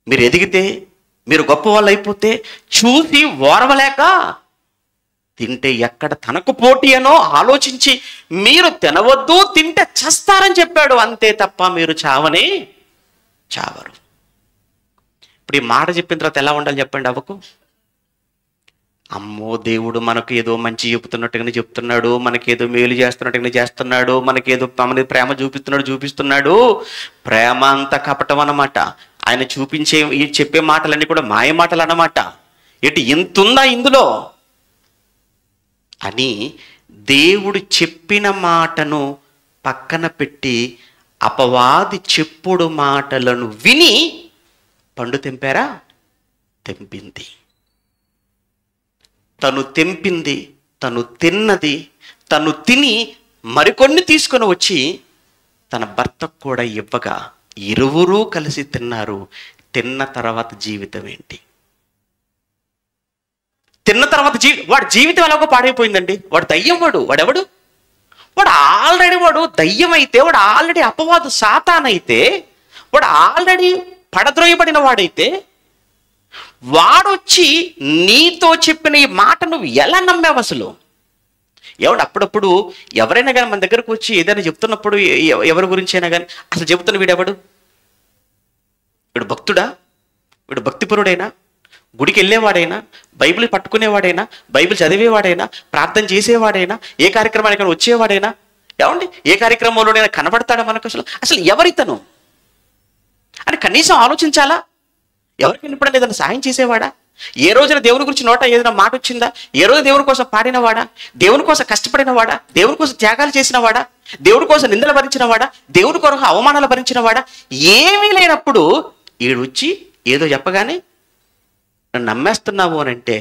మీరు ఎదిగితే, మీరు గొప్ప వాళ్ళు అయిపోతే చూసి ఓర్వలేక తింటే ఎక్కడ తనకు పోటీ అనో ఆలోచించి మీరు తినవద్దు, తింటే చస్తారని చెప్పాడు, అంతే తప్ప మీరు చావనే చావరు. ఇప్పుడు ఈ మాట చెప్పిన తర్వాత ఎలా ఉండాలి చెప్పండి అవ్వకు? అమ్మో, దేవుడు మనకు ఏదో మంచి చెప్తున్నట్టుగానే చెప్తున్నాడు, మనకేదో మేలు చేస్తున్నట్టుగానే చేస్తున్నాడు, మనకేదో మన ప్రేమ చూపిస్తున్నాడు. ప్రేమ అంతా కపటం అన్నమాట. ఆయన చెప్పే మాటలన్నీ కూడా మాయ మాటలు అన్నమాట. ఇంతుందా ఇందులో అని దేవుడు చెప్పిన మాటను పక్కన పెట్టి అపవాది చెప్పుడు మాటలను విని పండు తెంపారా? తెంపింది. తను తెంపింది, తను తిన్నది, తను తిని మరికొన్ని తీసుకొని వచ్చి తన భర్తకు కూడా ఇవ్వగా ఇరువురూ కలిసి తిన్నారు. తిన్న తర్వాత జీవితం ఏంటి? తిన్న తర్వాత వాడి జీవితం ఎలాగో పాడైపోయిందండి. వాడు దయ్యం, వాడెవడు? వాడు దయ్యం అయితే, వాడు ఆల్రెడీ అపవాదు సాతానైతే, వాడు ఆల్రెడీ పడద్రోయబడిన వాడైతే, వాడొచ్చి నీతో చెప్పిన ఈ మాట నువ్వు ఎలా నమ్మావు అసలు? అప్పుడప్పుడు ఎవరైనా కానీ మన దగ్గరకు వచ్చి ఏదైనా చెప్తున్నప్పుడు, ఎవరి గురించి అయినా కానీ అసలు చెబుతున్న వీడెవడు? వీడు భక్తుడా? వీడు భక్తిపరుడైనా? గుడికి వెళ్ళేవాడైనా, బైబిల్ పట్టుకునేవాడైనా, బైబిల్ చదివేవాడైనా, ప్రార్థన చేసేవాడైనా, ఏ కార్యక్రమానికి వచ్చేవాడైనా, ఏమండి ఏ కార్యక్రమంలోనైనా కనబడతాడా మనకు? అసలు ఎవరితను అని కనీసం ఆలోచించాలా? ఎవరికి ఎప్పుడైనా ఏదైనా సాయం చేసేవాడా? ఏ రోజున దేవుని గురించి నోట ఏదైనా మాట వచ్చిందా? ఏ రోజు దేవుని కోసం పాడినవాడా? దేవుని కోసం కష్టపడినవాడా? దేవుని కోసం త్యాగాలు చేసినవాడా? దేవుడి కోసం నిందలు భరించినవాడా? దేవుడి కొరకు అవమానాలు భరించినవాడా? ఏమీ లేనప్పుడు ఈడొచ్చి ఏదో చెప్పగానే నన్ను నమ్మేస్తున్నావు అని అంటే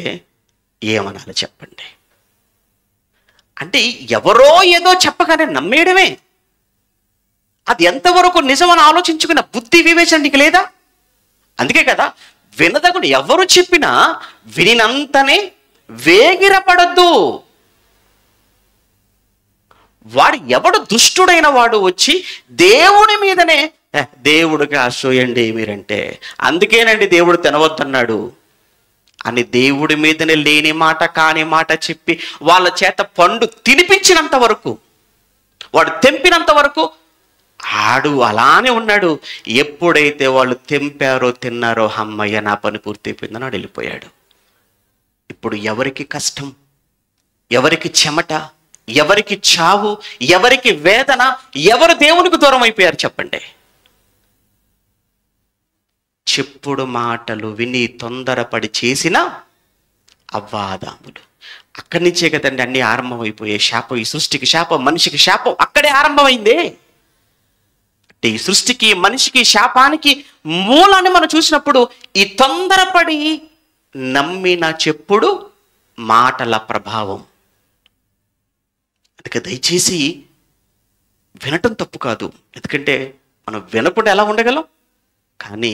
ఏమనాలి చెప్పండి? అంటే ఎవరో ఏదో చెప్పగానే నమ్మేయడమే. అది ఎంతవరకు నిజమని ఆలోచించుకున్న బుద్ధి వివేచన నీకు లేదా? అందుకే కదా వినదగుడు ఎవరు చెప్పినా వినినంతనే వేగిరపడద్దు. వాడు ఎవడు దుష్టుడైన వాడు వచ్చి దేవుని మీదనే దేవుడికి అసూయండి మీరంటే, అందుకేనండి దేవుడు తినవద్దన్నాడు అని దేవుడి మీదనే లేని మాట కాని మాట చెప్పి వాళ్ళ చేత పండు తినిపించినంత వరకు, వాడు తెంపినంత వరకు ఆడు అలానే ఉన్నాడు. ఎప్పుడైతే వాళ్ళు తెంపారో తిన్నారో అమ్మయ్య నా పని పూర్తయిపోయిందని వాడు వెళ్ళిపోయాడు. ఇప్పుడు ఎవరికి కష్టం, ఎవరికి చెమట, ఎవరికి చావు, ఎవరికి వేదన, ఎవరు దేవునికి దూరం అయిపోయారు చెప్పండి? చెప్పుడు మాటలు విని తొందరపడి చేసిన అవ్వాదాములు. అక్కడి నుంచే కదండి అన్ని ఆరంభమైపోయాయి. శాపం, ఈ సృష్టికి శాపం, మనిషికి శాపం అక్కడే ఆరంభమైంది. ఈ సృష్టికి, మనిషికి, శాపానికి మూలాన్ని మనం చూసినప్పుడు ఈ తొందరపడి నమ్మిన చెప్పుడు మాటల ప్రభావం. అందుకే దయచేసి వినటం తప్పు కాదు, ఎందుకంటే మనం వినకుండా ఎలా ఉండగలం? కానీ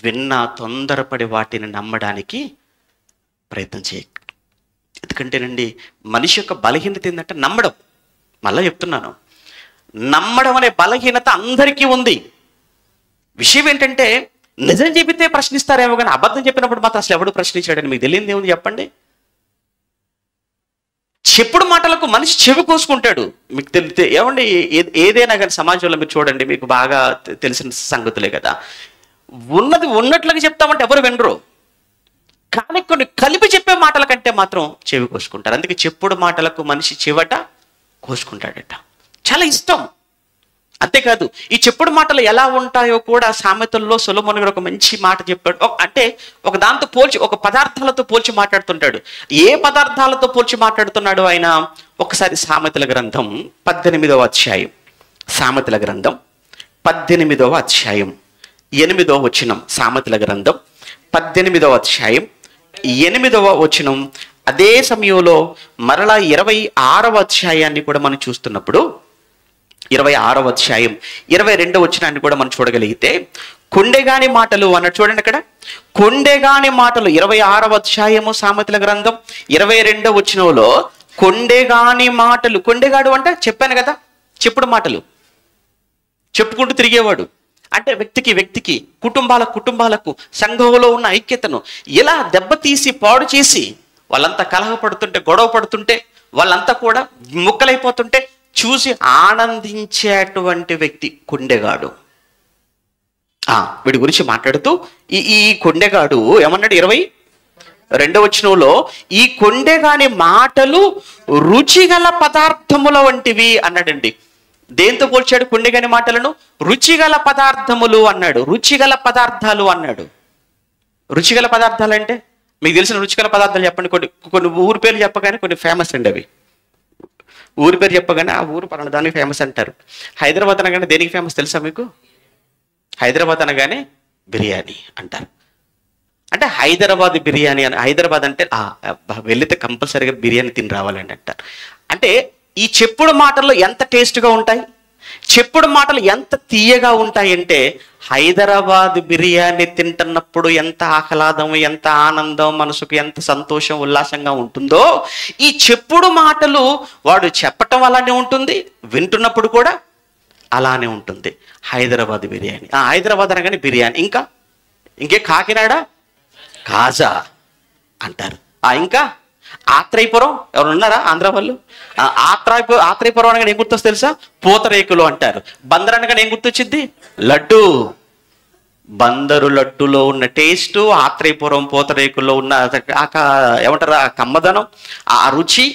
విన్నా తొందరపడి వాటిని నమ్మడానికి ప్రయత్నం చేయ. ఎందుకంటేనండి మనిషి యొక్క బలహీనత ఏంటంటే నమ్మడం. మళ్ళీ చెప్తున్నాను, నమ్మడం అనే బలహీనత అందరికీ ఉంది. విషయం ఏంటంటే నిజం చెబితే ప్రశ్నిస్తారేమో కానీ అబద్ధం చెప్పినప్పుడు మాత్రం అసలు ఎవడు ప్రశ్నించాడని మీకు తెలియదు ఏముంది చెప్పండి? చెప్పుడు మాటలకు మనిషి చెవి కోసుకుంటాడు. మీకు తెలితే ఏమండి ఏదైనా కానీ సమాజంలో మీరు చూడండి, మీకు బాగా తెలిసిన సంగతులే కదా. ఉన్నది ఉన్నట్లుగా చెప్తామంటే ఎవరు వినరు, కానీ కొన్ని కలిపి చెప్పే మాటల కంటే మాత్రం చెవి కోసుకుంటారు. అందుకే చెప్పుడు మాటలకు మనిషి చెవట కోసుకుంటాడట, చాలా ఇష్టం. అంతేకాదు ఈ చెప్పుడు మాటలు ఎలా ఉంటాయో కూడా సామెతల్లో సొలొమోను గారు ఒక మంచి మాట చెప్పాడు. అంటే ఒక దాంతో పోల్చి, ఒక పదార్థాలతో పోల్చి మాట్లాడుతుంటాడు. ఏ పదార్థాలతో పోల్చి మాట్లాడుతున్నాడు ఆయన? ఒకసారి సామెతల గ్రంథం 18వ అధ్యాయం, సామెతల గ్రంథం 18వ అధ్యాయం 8వ వచనం. సామెతల గ్రంథం 18వ అధ్యాయం 8వ వచనం. అదే సమయంలో మరలా 26వ అధ్యాయాన్ని కూడా మనం చూస్తున్నప్పుడు 26వ అధ్యాయం 22వ వచనాన్ని కూడా మనం చూడగలిగితే కొండెగాని మాటలు అన్నట్టు చూడండి. అక్కడ కొండెగాని మాటలు 26వ అధ్యాయము సామెతల గ్రంథం 22వ వచనంలో కొండెగాని మాటలు. కొండెగాడు అంటే చెప్పాను కదా, చెప్పుడు మాటలు చెప్పుకుంటూ తిరిగేవాడు. అంటే వ్యక్తికి కుటుంబాలకు సంఘంలో ఉన్న ఐక్యతను ఇలా దెబ్బతీసి పాడు చేసి వాళ్ళంతా కలహపడుతుంటే, గొడవ పడుతుంటే, వాళ్ళంతా కూడా ముక్కలైపోతుంటే చూసి ఆనందించేటువంటి వ్యక్తి కొండెగాడు. వీడి గురించి మాట్లాడుతూ ఈ కొండెగాడు ఏమన్నాడు? 22వ వచనంలో ఈ కొండెగాని మాటలు రుచిగల పదార్థముల వంటివి అన్నాడండి. దేంతో పోల్చాడు కొండెగాని మాటలను? రుచిగల పదార్థములు అన్నాడు, రుచిగల పదార్థాలు అన్నాడు. రుచిగల పదార్థాలు అంటే మీకు తెలిసిన రుచిగల పదార్థాలు చెప్పండి. కొన్ని ఊరి పేర్లు చెప్పగానే కొన్ని ఫేమస్ అండి. అవి ఊరి పేరు చెప్పగానే ఆ ఊరు పలానా దానికి ఫేమస్ అంటారు. హైదరాబాద్ అనగానే దేనికి ఫేమస్ తెలుసా మీకు? హైదరాబాద్ అనగానే బిర్యానీ అంటారు. అంటే హైదరాబాద్ బిర్యానీ అని, హైదరాబాద్ అంటే వెళ్ళితే కంపల్సరీగా బిర్యానీ తిని రావాలండి అంటారు. అంటే ఈ చెప్పుడు మాటల్లో ఎంత టేస్ట్గా ఉంటాయి, చెప్పుడు మాటలు ఎంత తీయగా ఉంటాయంటే హైదరాబాద్ బిర్యానీ తింటున్నప్పుడు ఎంత ఆహ్లాదం, ఎంత ఆనందం, మనసుకు ఎంత సంతోషం, ఉల్లాసంగా ఉంటుందో ఈ చెప్పుడు మాటలు వాడు చెప్పటం అలానే ఉంటుంది, వింటున్నప్పుడు కూడా అలానే ఉంటుంది. హైదరాబాద్ బిర్యానీ, హైదరాబాద్ అనగానే బిర్యానీ. ఇంకే కాకినాడ కాజా అంటారు. ఇంకా ఆత్రేయపురం, ఎవరు ఉన్నారా ఆంధ్ర వాళ్ళు? ఆత్రేయపురం అనగానే ఏం గుర్తొస్తుంది తెలుసా? పూతరేకులు అంటారు. బందర్ అనగానే ఏం గుర్తొచ్చింది? లడ్డు. బందరు లడ్డులో ఉన్న టేస్ట్, ఆత్రేయపురం పూతరేకుల్లో ఉన్న ఏమంటారు ఆ కమ్మదనం, ఆ రుచి,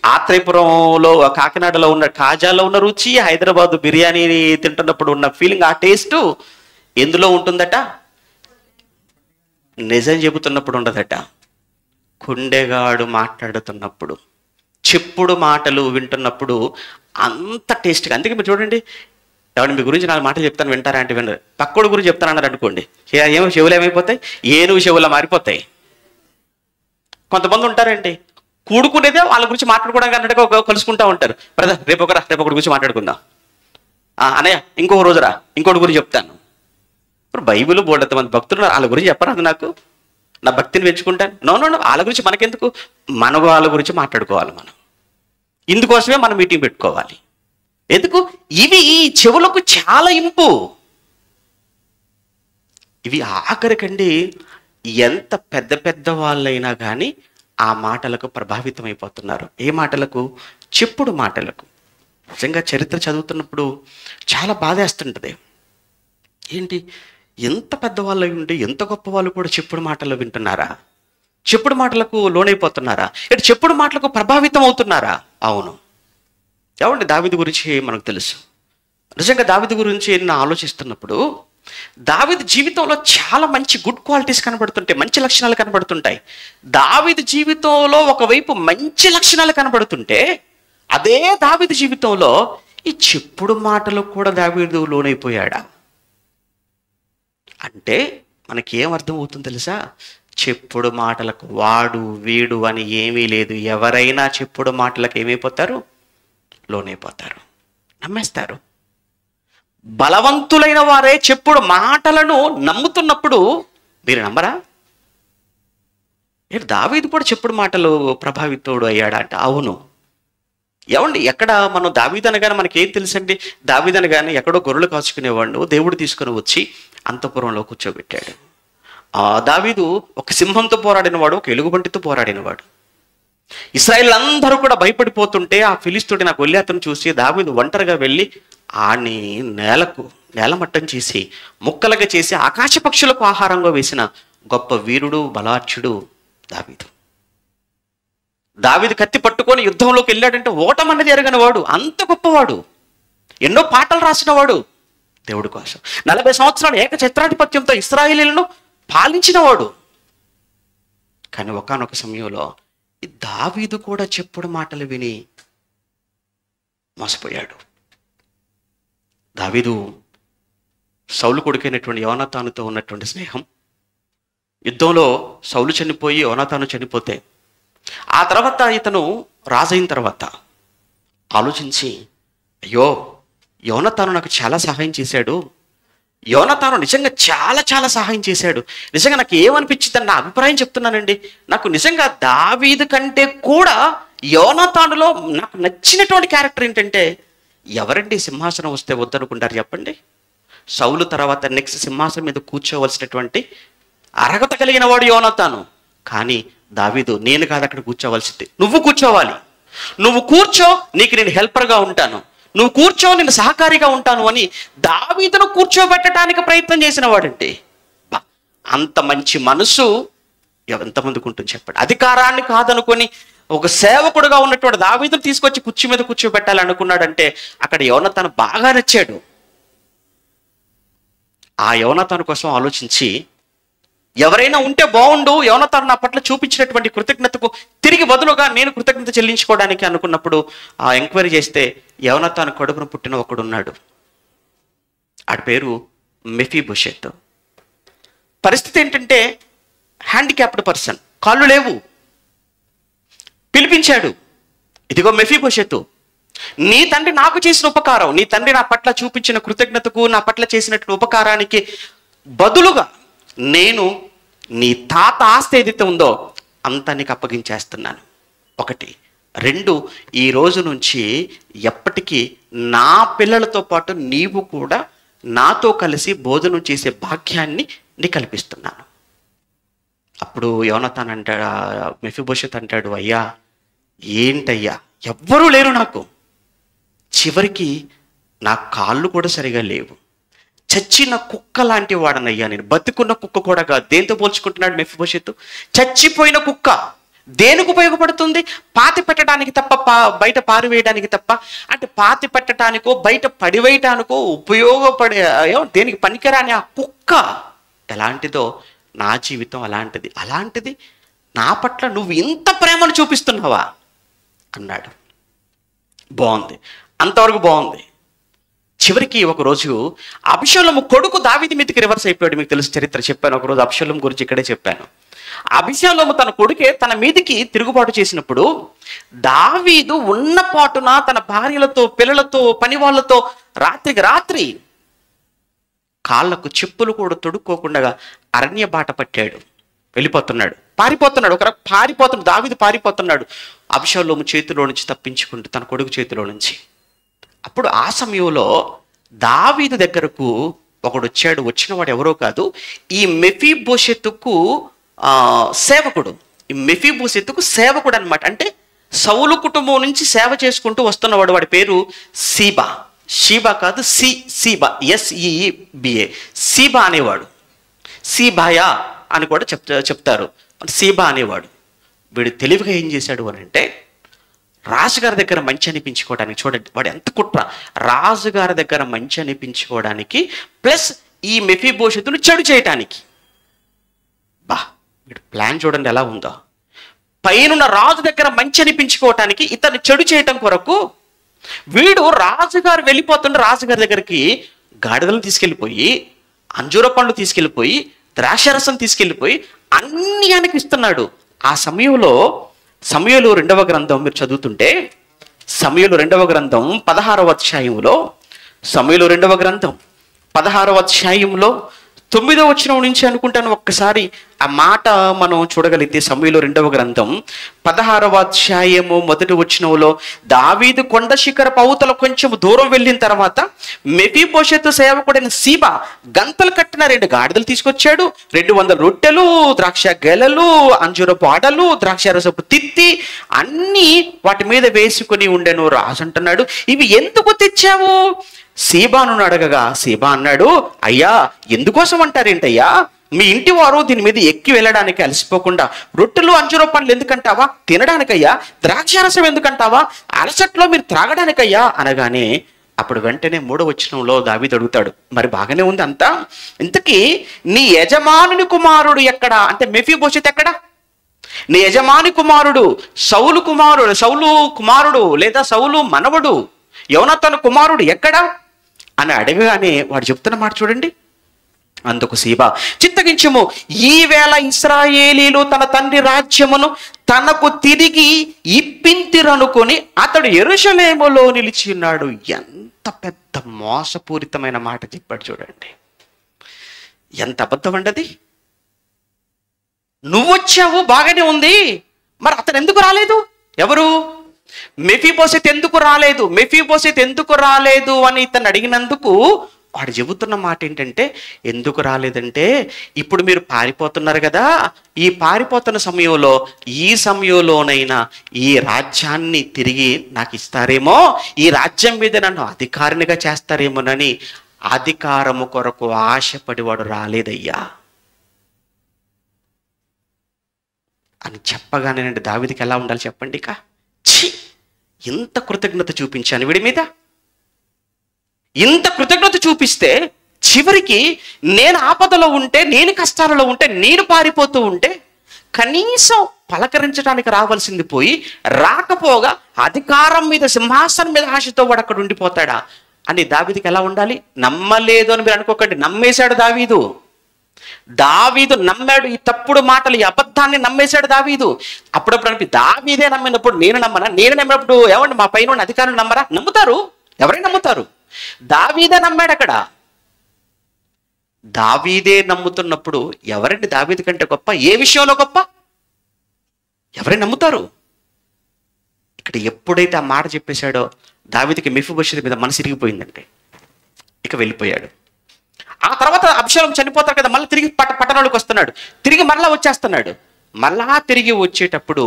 ఆత్రేయపురంలో కాకినాడలో ఉన్న కాజాలో ఉన్న రుచి, హైదరాబాద్ బిర్యానీ తింటున్నప్పుడు ఉన్న ఫీలింగ్, ఆ టేస్ట్ ఎందులో ఉంటుందట? నిజం చెబుతున్నప్పుడు ఉండదట. కుండెగాడు మాట్లాడుతున్నప్పుడు, చెప్పుడు మాటలు వింటున్నప్పుడు అంత టేస్ట్గా. అందుకే మీరు చూడండి, ఎవరు మీ గురించి 4 మాటలు చెప్తాను వింటారా అంటే వినరు. పక్కోడు గురించి చెప్తానన్నారు అనుకోండి, ఏమో చెవులు ఏమైపోతాయి, ఏనుగు చెవులా మారిపోతాయి. కొంతమంది ఉంటారండి, కూడుకునేదే వాళ్ళ గురించి మాట్లాడుకోవడానికి అన్నట్టుగా కలుసుకుంటూ ఉంటారు. బ్రదర్ రేపొకటి గురించి మాట్లాడుకుందాం, అన్నయ్య ఇంకొక రోజురా ఇంకోటి గురించి చెప్తాను. ఇప్పుడు బైబిల్ బోర్డు మంది భక్తులు వాళ్ళ గురించి చెప్పరాదు నాకు, నా భక్తిని పెంచుకుంటాను. నో వాళ్ళ గురించి మనకెందుకు, మన వాళ్ళ గురించి మాట్లాడుకోవాలి మనం. ఇందుకోసమే మనం మీటింగ్ పెట్టుకోవాలి. ఎందుకు? ఇవి చెవులకు చాలా ఇంపు. ఇవి ఆఖరికండి ఎంత పెద్ద పెద్ద వాళ్ళైనా కానీ ఆ మాటలకు ప్రభావితం అయిపోతున్నారు. ఏ మాటలకు? చెప్పుడు మాటలకు. నిజంగా చరిత్ర చదువుతున్నప్పుడు చాలా బాధేస్తుంటుంది. ఏంటి, ఎంత పెద్దవాళ్ళు ఉండి ఎంత గొప్ప వాళ్ళు కూడా చెప్పుడు మాటలు వింటున్నారా? చెప్పుడు మాటలకు లోనైపోతున్నారా? ఇటు చెప్పుడు మాటలకు ప్రభావితం అవుతున్నారా? అవును. ఏమండి, దావీదు గురించి మనకు తెలుసు. నిజంగా దావీదు గురించి నేను ఆలోచిస్తున్నప్పుడు దావీదు జీవితంలో చాలా మంచి గుడ్ క్వాలిటీస్ కనబడుతుంటాయి, మంచి లక్షణాలు కనబడుతుంటాయి. దావీదు జీవితంలో ఒకవైపు మంచి లక్షణాలు కనబడుతుంటే, అదే దావీదు జీవితంలో ఈ చెప్పుడు మాటలకు కూడా దావీదు లోనైపోయాడా అంటే మనకేం అర్థం అవుతుంది తెలుసా? చెప్పుడు మాటలకు వాడు వీడు అని ఏమీ లేదు. ఎవరైనా చెప్పుడు మాటలకు ఏమైపోతారు? లోనైపోతారు, నమ్మేస్తారు. బలవంతులైన వారే చెప్పుడు మాటలను నమ్ముతున్నప్పుడు మీరు నమ్మరా? దావీదు కూడా చెప్పుడు మాటలు ప్రభావితుడు అయ్యాడా అంటే అవును. ఏమండి, ఎక్కడ మనం దావీదు అనగానే మనకేం తెలుసండి? దావీదు అనగానే ఎక్కడో గొర్రెలు కాచుకునేవాడు దేవుడు తీసుకుని వచ్చి అంతఃపురంలో కూర్చోబెట్టాడు. దావీదు ఒక సింహంతో పోరాడినవాడు, ఒక ఎలుగుబంటితో పోరాడినవాడు. ఇశ్రాయేల్ అందరూ కూడా భయపడిపోతుంటే ఆ ఫిలిష్తీయుడైన గొల్యాతును చూసి దావీదు ఒంటరిగా వెళ్ళి ఆని నేలమట్టం చేసి ముక్కలుగా చేసి ఆకాశ పక్షులకు ఆహారంగా వేసిన గొప్ప వీరుడు, బలార్చుడు దావీదు. దావీదు కత్తి పట్టుకొని యుద్ధంలోకి వెళ్ళాడంటే ఓటమన్నది ఎరగని వాడు, అంత గొప్పవాడు, ఎన్నో పాటలు రాసినవాడు దేవుడి కోసం. 40 సంవత్సరాలు ఏకఛత్రాధిపత్యంతో ఇశ్రాయేలీయులను పాలించినవాడు. కానీ ఒకానొక సమయంలో ఈ దావీదు కూడా చెప్పుడు మాటలు విని మోసపోయాడు. దావీదు సౌలు కొడుకైనటువంటి యోనాతానుతో ఉన్నటువంటి స్నేహం, యుద్ధంలో సౌలు చనిపోయి యోనాతాను చనిపోతే ఆ తర్వాత ఇతను రాజైన తర్వాత ఆలోచించి, అయ్యో యోనాతాను నాకు చాలా సహాయం చేశాడు, యోనాతాను నిజంగా చాలా చాలా సహాయం చేశాడు. నిజంగా నాకు ఏమనిపించిందని నా అభిప్రాయం చెప్తున్నానండి. నాకు నిజంగా దావీదు కంటే కూడా యోనాతానులో నాకు నచ్చినటువంటి క్యారెక్టర్ ఏంటంటే, ఎవరండి సింహాసనం వస్తే వద్దనుకుంటారు చెప్పండి? సౌలు తర్వాత నెక్స్ట్ సింహాసనం మీద కూర్చోవలసినటువంటి అర్హత కలిగిన వాడు యోనాతాను. కానీ దావీదు, నేను కాదు అక్కడ కూర్చోవలసింది, నువ్వు కూర్చోవాలి, నువ్వు కూర్చో, నీకు నేను హెల్పర్గా ఉంటాను, నువ్వు కూర్చో, నేను సహకారిగా ఉంటాను అని దావీదును కూర్చోబెట్టడానికి ప్రయత్నం చేసిన వాడండి. అంత మంచి మనసు ఎంతమందికి ఉంటుంది చెప్పండి? అధికారాన్ని కాదనుకొని ఒక సేవకుడుగా ఉన్నటువంటి దావీదును తీసుకొచ్చి కుర్చీ మీద కూర్చోబెట్టాలనుకున్నాడంటే అక్కడ యోనాతాను బాగా నచ్చాడు. ఆ యోనాతాను కోసం ఆలోచించి, ఎవరైనా ఉంటే బాగుండు, యోనాతాను నా పట్ల చూపించినటువంటి కృతజ్ఞతకు తిరిగి బదులుగా నేను కృతజ్ఞత చెల్లించుకోవడానికి అనుకున్నప్పుడు ఆ ఎంక్వైరీ చేస్తే యోనాతాను కడుపున పుట్టిన ఒకడున్నాడు. ఆడి పేరు మెఫీబోషెత్. పరిస్థితి ఏంటంటే హ్యాండిక్యాప్డ్ పర్సన్, కాళ్ళు లేవు. పిలిపించాడు, ఇదిగో మెఫీబోషెత్, నీ తండ్రి నాకు చేసిన ఉపకారం, నీ తండ్రి నా పట్ల చూపించిన కృతజ్ఞతకు, నా పట్ల చేసినటువంటి ఉపకారానికి బదులుగా నేను నీ తాత ఆస్తి ఏదైతే ఉందో అంతా నీకు అప్పగించేస్తున్నాను. 1. 2, ఈ రోజు నుంచి ఎప్పటికీ నా పిల్లలతో పాటు నీవు కూడా నాతో కలిసి భోజనం చేసే భాగ్యాన్ని నీ కల్పిస్తున్నాను. అప్పుడు యోనాతాను అంటాడు, మెఫీబోషెత్ అంటాడు, అయ్యా ఏంటయ్యా, ఎవ్వరూ లేరు నాకు, చివరికి నా కాళ్ళు కూడా సరిగా లేవు, చచ్చిన కుక్క లాంటి వాడనయ్యా నేను, బతుకున్న కుక్క కూడా కాదు. దేంతో పోల్చుకుంటున్నాడు మెఫీబోషెతు? చచ్చిపోయిన కుక్క. దేనికి ఉపయోగపడుతుంది? పాతి పెట్టడానికి తప్ప, బయట పారివేయడానికి తప్ప. అంటే పాతి పెట్టడానికో బయట పడివేయటానికో ఉపయోగపడే దేనికి పనికిరాని ఆ కుక్క ఎలాంటిదో నా జీవితం అలాంటిది. అలాంటిది నా పట్ల నువ్వు ఇంత ప్రేమను చూపిస్తున్నావా అన్నాడు. బాగుంది, అంతవరకు బాగుంది. చివరికి ఒకరోజు అబిషలోము కొడుకు దావీదు మీదకి రివర్స్ అయిపోయాడు. మీకు తెలుసు, చరిత్ర చెప్పాను ఒకరోజు అబిషలోము గురించి ఇక్కడే చెప్పాను. అబిషలోము తన కొడుకే తన మీదికి తిరుగుబాటు చేసినప్పుడు దావీదు ఉన్న పాటున తన భార్యలతో, పిల్లలతో, పని వాళ్ళతో రాత్రికి రాత్రి కాళ్లకు చెప్పులు కూడా తొడుక్కోకుండా అరణ్య బాట పట్టాడు. వెళ్ళిపోతున్నాడు, పారిపోతున్నాడు. పారిపోతున్నాడు, దావీదు పారిపోతున్నాడు అబిషలోము చేతిలో నుంచి తప్పించుకుంటూ, తన కొడుకు చేతిలో నుంచి. అప్పుడు ఆ సమయంలో దావీదు దగ్గరకు ఒకడు వచ్చాడు. వచ్చినవాడు ఎవరో కాదు, ఈ మెఫీబోషెతుకు సేవకుడు. ఈ మెఫీబోషెతుకు సేవకుడు అనమాట. అంటే సౌలు కుటుంబం నుంచి సేవ చేసుకుంటూ వస్తున్నవాడు. వాడి పేరు సీబా. షీబా కాదు, సీబా, SEEBA, సీబా అనేవాడు. సీబాయా అని కూడా చెప్తారు. సీబా అనేవాడు. వీడు తెలివిగా ఏం చేశాడు అని అంటే, రాజుగారి దగ్గర మంచి అనిపించుకోవడానికి, చూడండి వాడు ఎంత కుట్ర, రాజుగారి దగ్గర మంచి అనిపించుకోవడానికి ప్లస్ ఈ మెఫీబోషెతును చెడు చేయటానికి. వీడు ప్లాన్ చూడండి ఎలా ఉందో. పైనున్న రాజు దగ్గర మంచి అనిపించుకోవటానికి ఇతను చెడు చేయటం కొరకు వీడు రాజుగారు వెళ్ళిపోతుండే రాజుగారి దగ్గరికి గాడిదలను తీసుకెళ్ళిపోయి, అంజూర పండ్లు తీసుకెళ్ళిపోయి, ద్రాక్షరసం తీసుకెళ్ళిపోయి అన్ని ఆయనకి ఇస్తున్నాడు. ఆ సమయంలో సమూయేలు 2వ గ్రంథం మీరు చదువుతుంటే, సమూయేలు 2వ గ్రంథం 16వ అధ్యాయంలో, సమూయేలు 2వ గ్రంథం 16వ అధ్యాయంలో 9వ వచనం నుంచి అనుకుంటాను, ఒక్కసారి ఆ మాట మనం చూడగలిగితే, సమూయేలు 2వ గ్రంథం 16వ అధ్యాయము 1వ వచనంలో, దావీదు కొండ శిఖరపు అవతల కొంచెం దూరం వెళ్ళిన తర్వాత మెఫీబోషెతు సేవకుడైన సీబా గంతలు కట్టిన 2 గాడిదలు తీసుకొచ్చాడు. 200 రొట్టెలు, ద్రాక్ష గెలలు, అంజూరపు ఆడలు, ద్రాక్షరసపు తిత్తి అన్నీ వాటి మీద వేసుకుని ఉండెను. రాజు అంటున్నాడు, ఇవి ఎందుకు తెచ్చావు? సీబాను అడగగా సీబా అన్నాడు, అయ్యా ఎందుకోసం అంటారేంటయ్యా? మీ ఇంటి వారు దీని మీద ఎక్కి వెళ్ళడానికి అలసిపోకుండా రొట్టెలు, అంజూర పండ్లు ఎందుకంటావా? తినడానికయ్యా. ద్రాక్షారసం ఎందుకంటావా? అలసట్లో మీరు త్రాగడానికయ్యా అనగానే, అప్పుడు వెంటనే 3వ వచనంలో దావీదు అడుగుతాడు, మరి బాగానే ఉంది అంతా, ఇంతకీ నీ యజమానుని కుమారుడు ఎక్కడా? అంటే మెఫీబోషెతు ఎక్కడా? నీ యజమాని కుమారుడు సౌలు కుమారుడు లేదా సౌలు మనవడు యోనాతాను కుమారుడు ఎక్కడా అని అడగగానే వాడు చెప్తున్న మాట చూడండి. అందుకు సీబా, చిత్తగించుము, ఈవేళ ఇశ్రాయేలీలు తన తండ్రి రాజ్యమును తనకు తిరిగి ఇప్పింతిరనుకొని అతడు యెరూషలేములో నిలిచి ఉన్నాడు. ఎంత పెద్ద మోసపూరితమైన మాట చెప్పాడు చూడండి. ఎంత అబద్ధం అండి. నువ్వొచ్చావు బాగానే ఉంది, మరి అతను ఎందుకు రాలేదు? ఎవరు? మెఫీబోషెతు ఎందుకు రాలేదు? మెఫీబోషెతు ఎందుకు రాలేదు అని ఇతను అడిగినందుకు వాడు చెబుతున్న మాట ఏంటంటే, ఎందుకు రాలేదంటే, ఇప్పుడు మీరు పారిపోతున్నారు కదా, ఈ పారిపోతున్న సమయంలో ఈ సమయంలోనైనా ఈ రాజ్యాన్ని తిరిగి నాకు ఇస్తారేమో, ఈ రాజ్యం మీద నన్ను అధికారినిగా చేస్తారేమోనని అధికారము కొరకు ఆశపడి వాడు రాలేదయ్యా అని చెప్పగానేనండి దావీదుకి ఎలా ఉండాలి చెప్పండి. ఇక ఇంత కృతజ్ఞత చూపించాను వీడి మీద, ఇంత కృతజ్ఞత చూపిస్తే చివరికి నేను ఆపదలో ఉంటే, నేను కష్టాలలో ఉంటే, నేను పారిపోతూ ఉంటే కనీసం పలకరించడానికి రావాల్సింది పోయి రాకపోగా అధికారం మీద, సింహాసనం మీద ఆశతో వాడు అక్కడ ఉండిపోతాడా అని దావీదుకి ఎలా ఉండాలి? నమ్మలేదు అని మీరు అనుకోకండి, నమ్మేశాడు దావీదు. నమ్మాడు. ఈ తప్పుడు మాటలు, ఈ అబద్ధాన్ని నమ్మేశాడు దావీదు. అప్పుడప్పుడు దావీదే నమ్మినప్పుడు నేను నమ్మనా? నేను నమ్మినప్పుడు ఏమండి మా పైన అధికారులు నమ్మరా? నమ్ముతారు, ఎవరైనా నమ్ముతారు. దావీదే నమ్మాడు అక్కడ. దావీదే నమ్ముతున్నప్పుడు ఎవరండి దావీదు కంటే గొప్ప? ఏ విషయంలో గొప్ప? ఎవరైనా నమ్ముతారు. ఇక్కడ ఎప్పుడైతే ఆ మాట చెప్పేశాడో దావీదుకి మెఫీబోషెతు మీద మనసు ఇరిగిపోయిందంటే ఇక వెళ్ళిపోయాడు. ఆ తర్వాత అబ్షాలోము చనిపోతాడు కదా, మళ్ళీ తిరిగి పట్టణంలోకి వస్తున్నాడు, తిరిగి మళ్ళా వచ్చేస్తున్నాడు. మళ్ళా తిరిగి వచ్చేటప్పుడు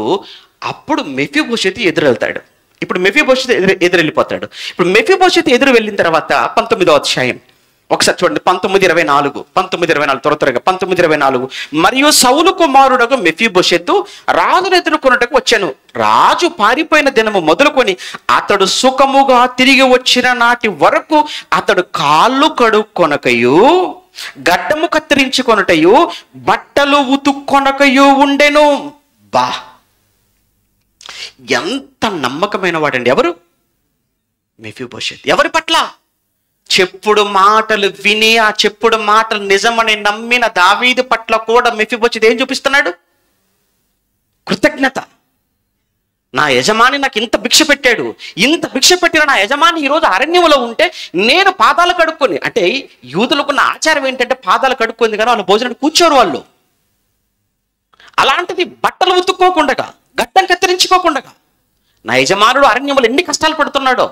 అప్పుడు మెఫీబోషెతు ఎదురు వెళ్తాడు. ఇప్పుడు మెఫీబోషెతు ఎదురు వెళ్ళిపోతాడు. ఇప్పుడు మెఫీబోషెతు ఎదురు వెళ్ళిన తర్వాత 19వ అధ్యాయం ఒకసారి చూడండి 19:24 త్వరగా 19:24. మరియు సౌలు కుమారుడకు మెఫీబోషెతు రాజును ఎదుర్కొనుటకు వచ్చాను. రాజు పారిపోయిన దినము మొదలుకొని అతడు సుఖముగా తిరిగి వచ్చిన నాటి వరకు అతడు కాళ్ళు కడుక్కొనకయు గడ్డము కత్తిరించుకొనుటయు బట్టలు ఉతుక్కొనకయు ఉండెను. బా, ఎంత నమ్మకమైన వాడండి! ఎవరు? మెఫీబోషెతు. ఎవరి పట్ల? చెప్పుడు మాటలు విని ఆ చెప్పుడు మాటలు నిజమని నమ్మిన దావీదు పట్ల కూడా మెఫీబోషెతు ఏం చూపిస్తున్నాడు? కృతజ్ఞత. నా యజమాని నాకు ఇంత భిక్ష పెట్టాడు, ఇంత భిక్ష పెట్టిన నా యజమాని ఈరోజు అరణ్యంలో ఉంటే నేను పాదాలు కడుక్కొని, అంటే యూదులకున్న ఆచారం ఏంటంటే పాదాలు కడుక్కుంది కానీ వాళ్ళు భోజనానికి కూర్చోరు వాళ్ళు. అలాంటిది బట్టలు ఉతుక్కోకుండా, గడ్డం కత్తిరించుకోకుండా నా యజమానుడు అరణ్యంలో ఎన్ని కష్టాలు పడుతున్నాడో,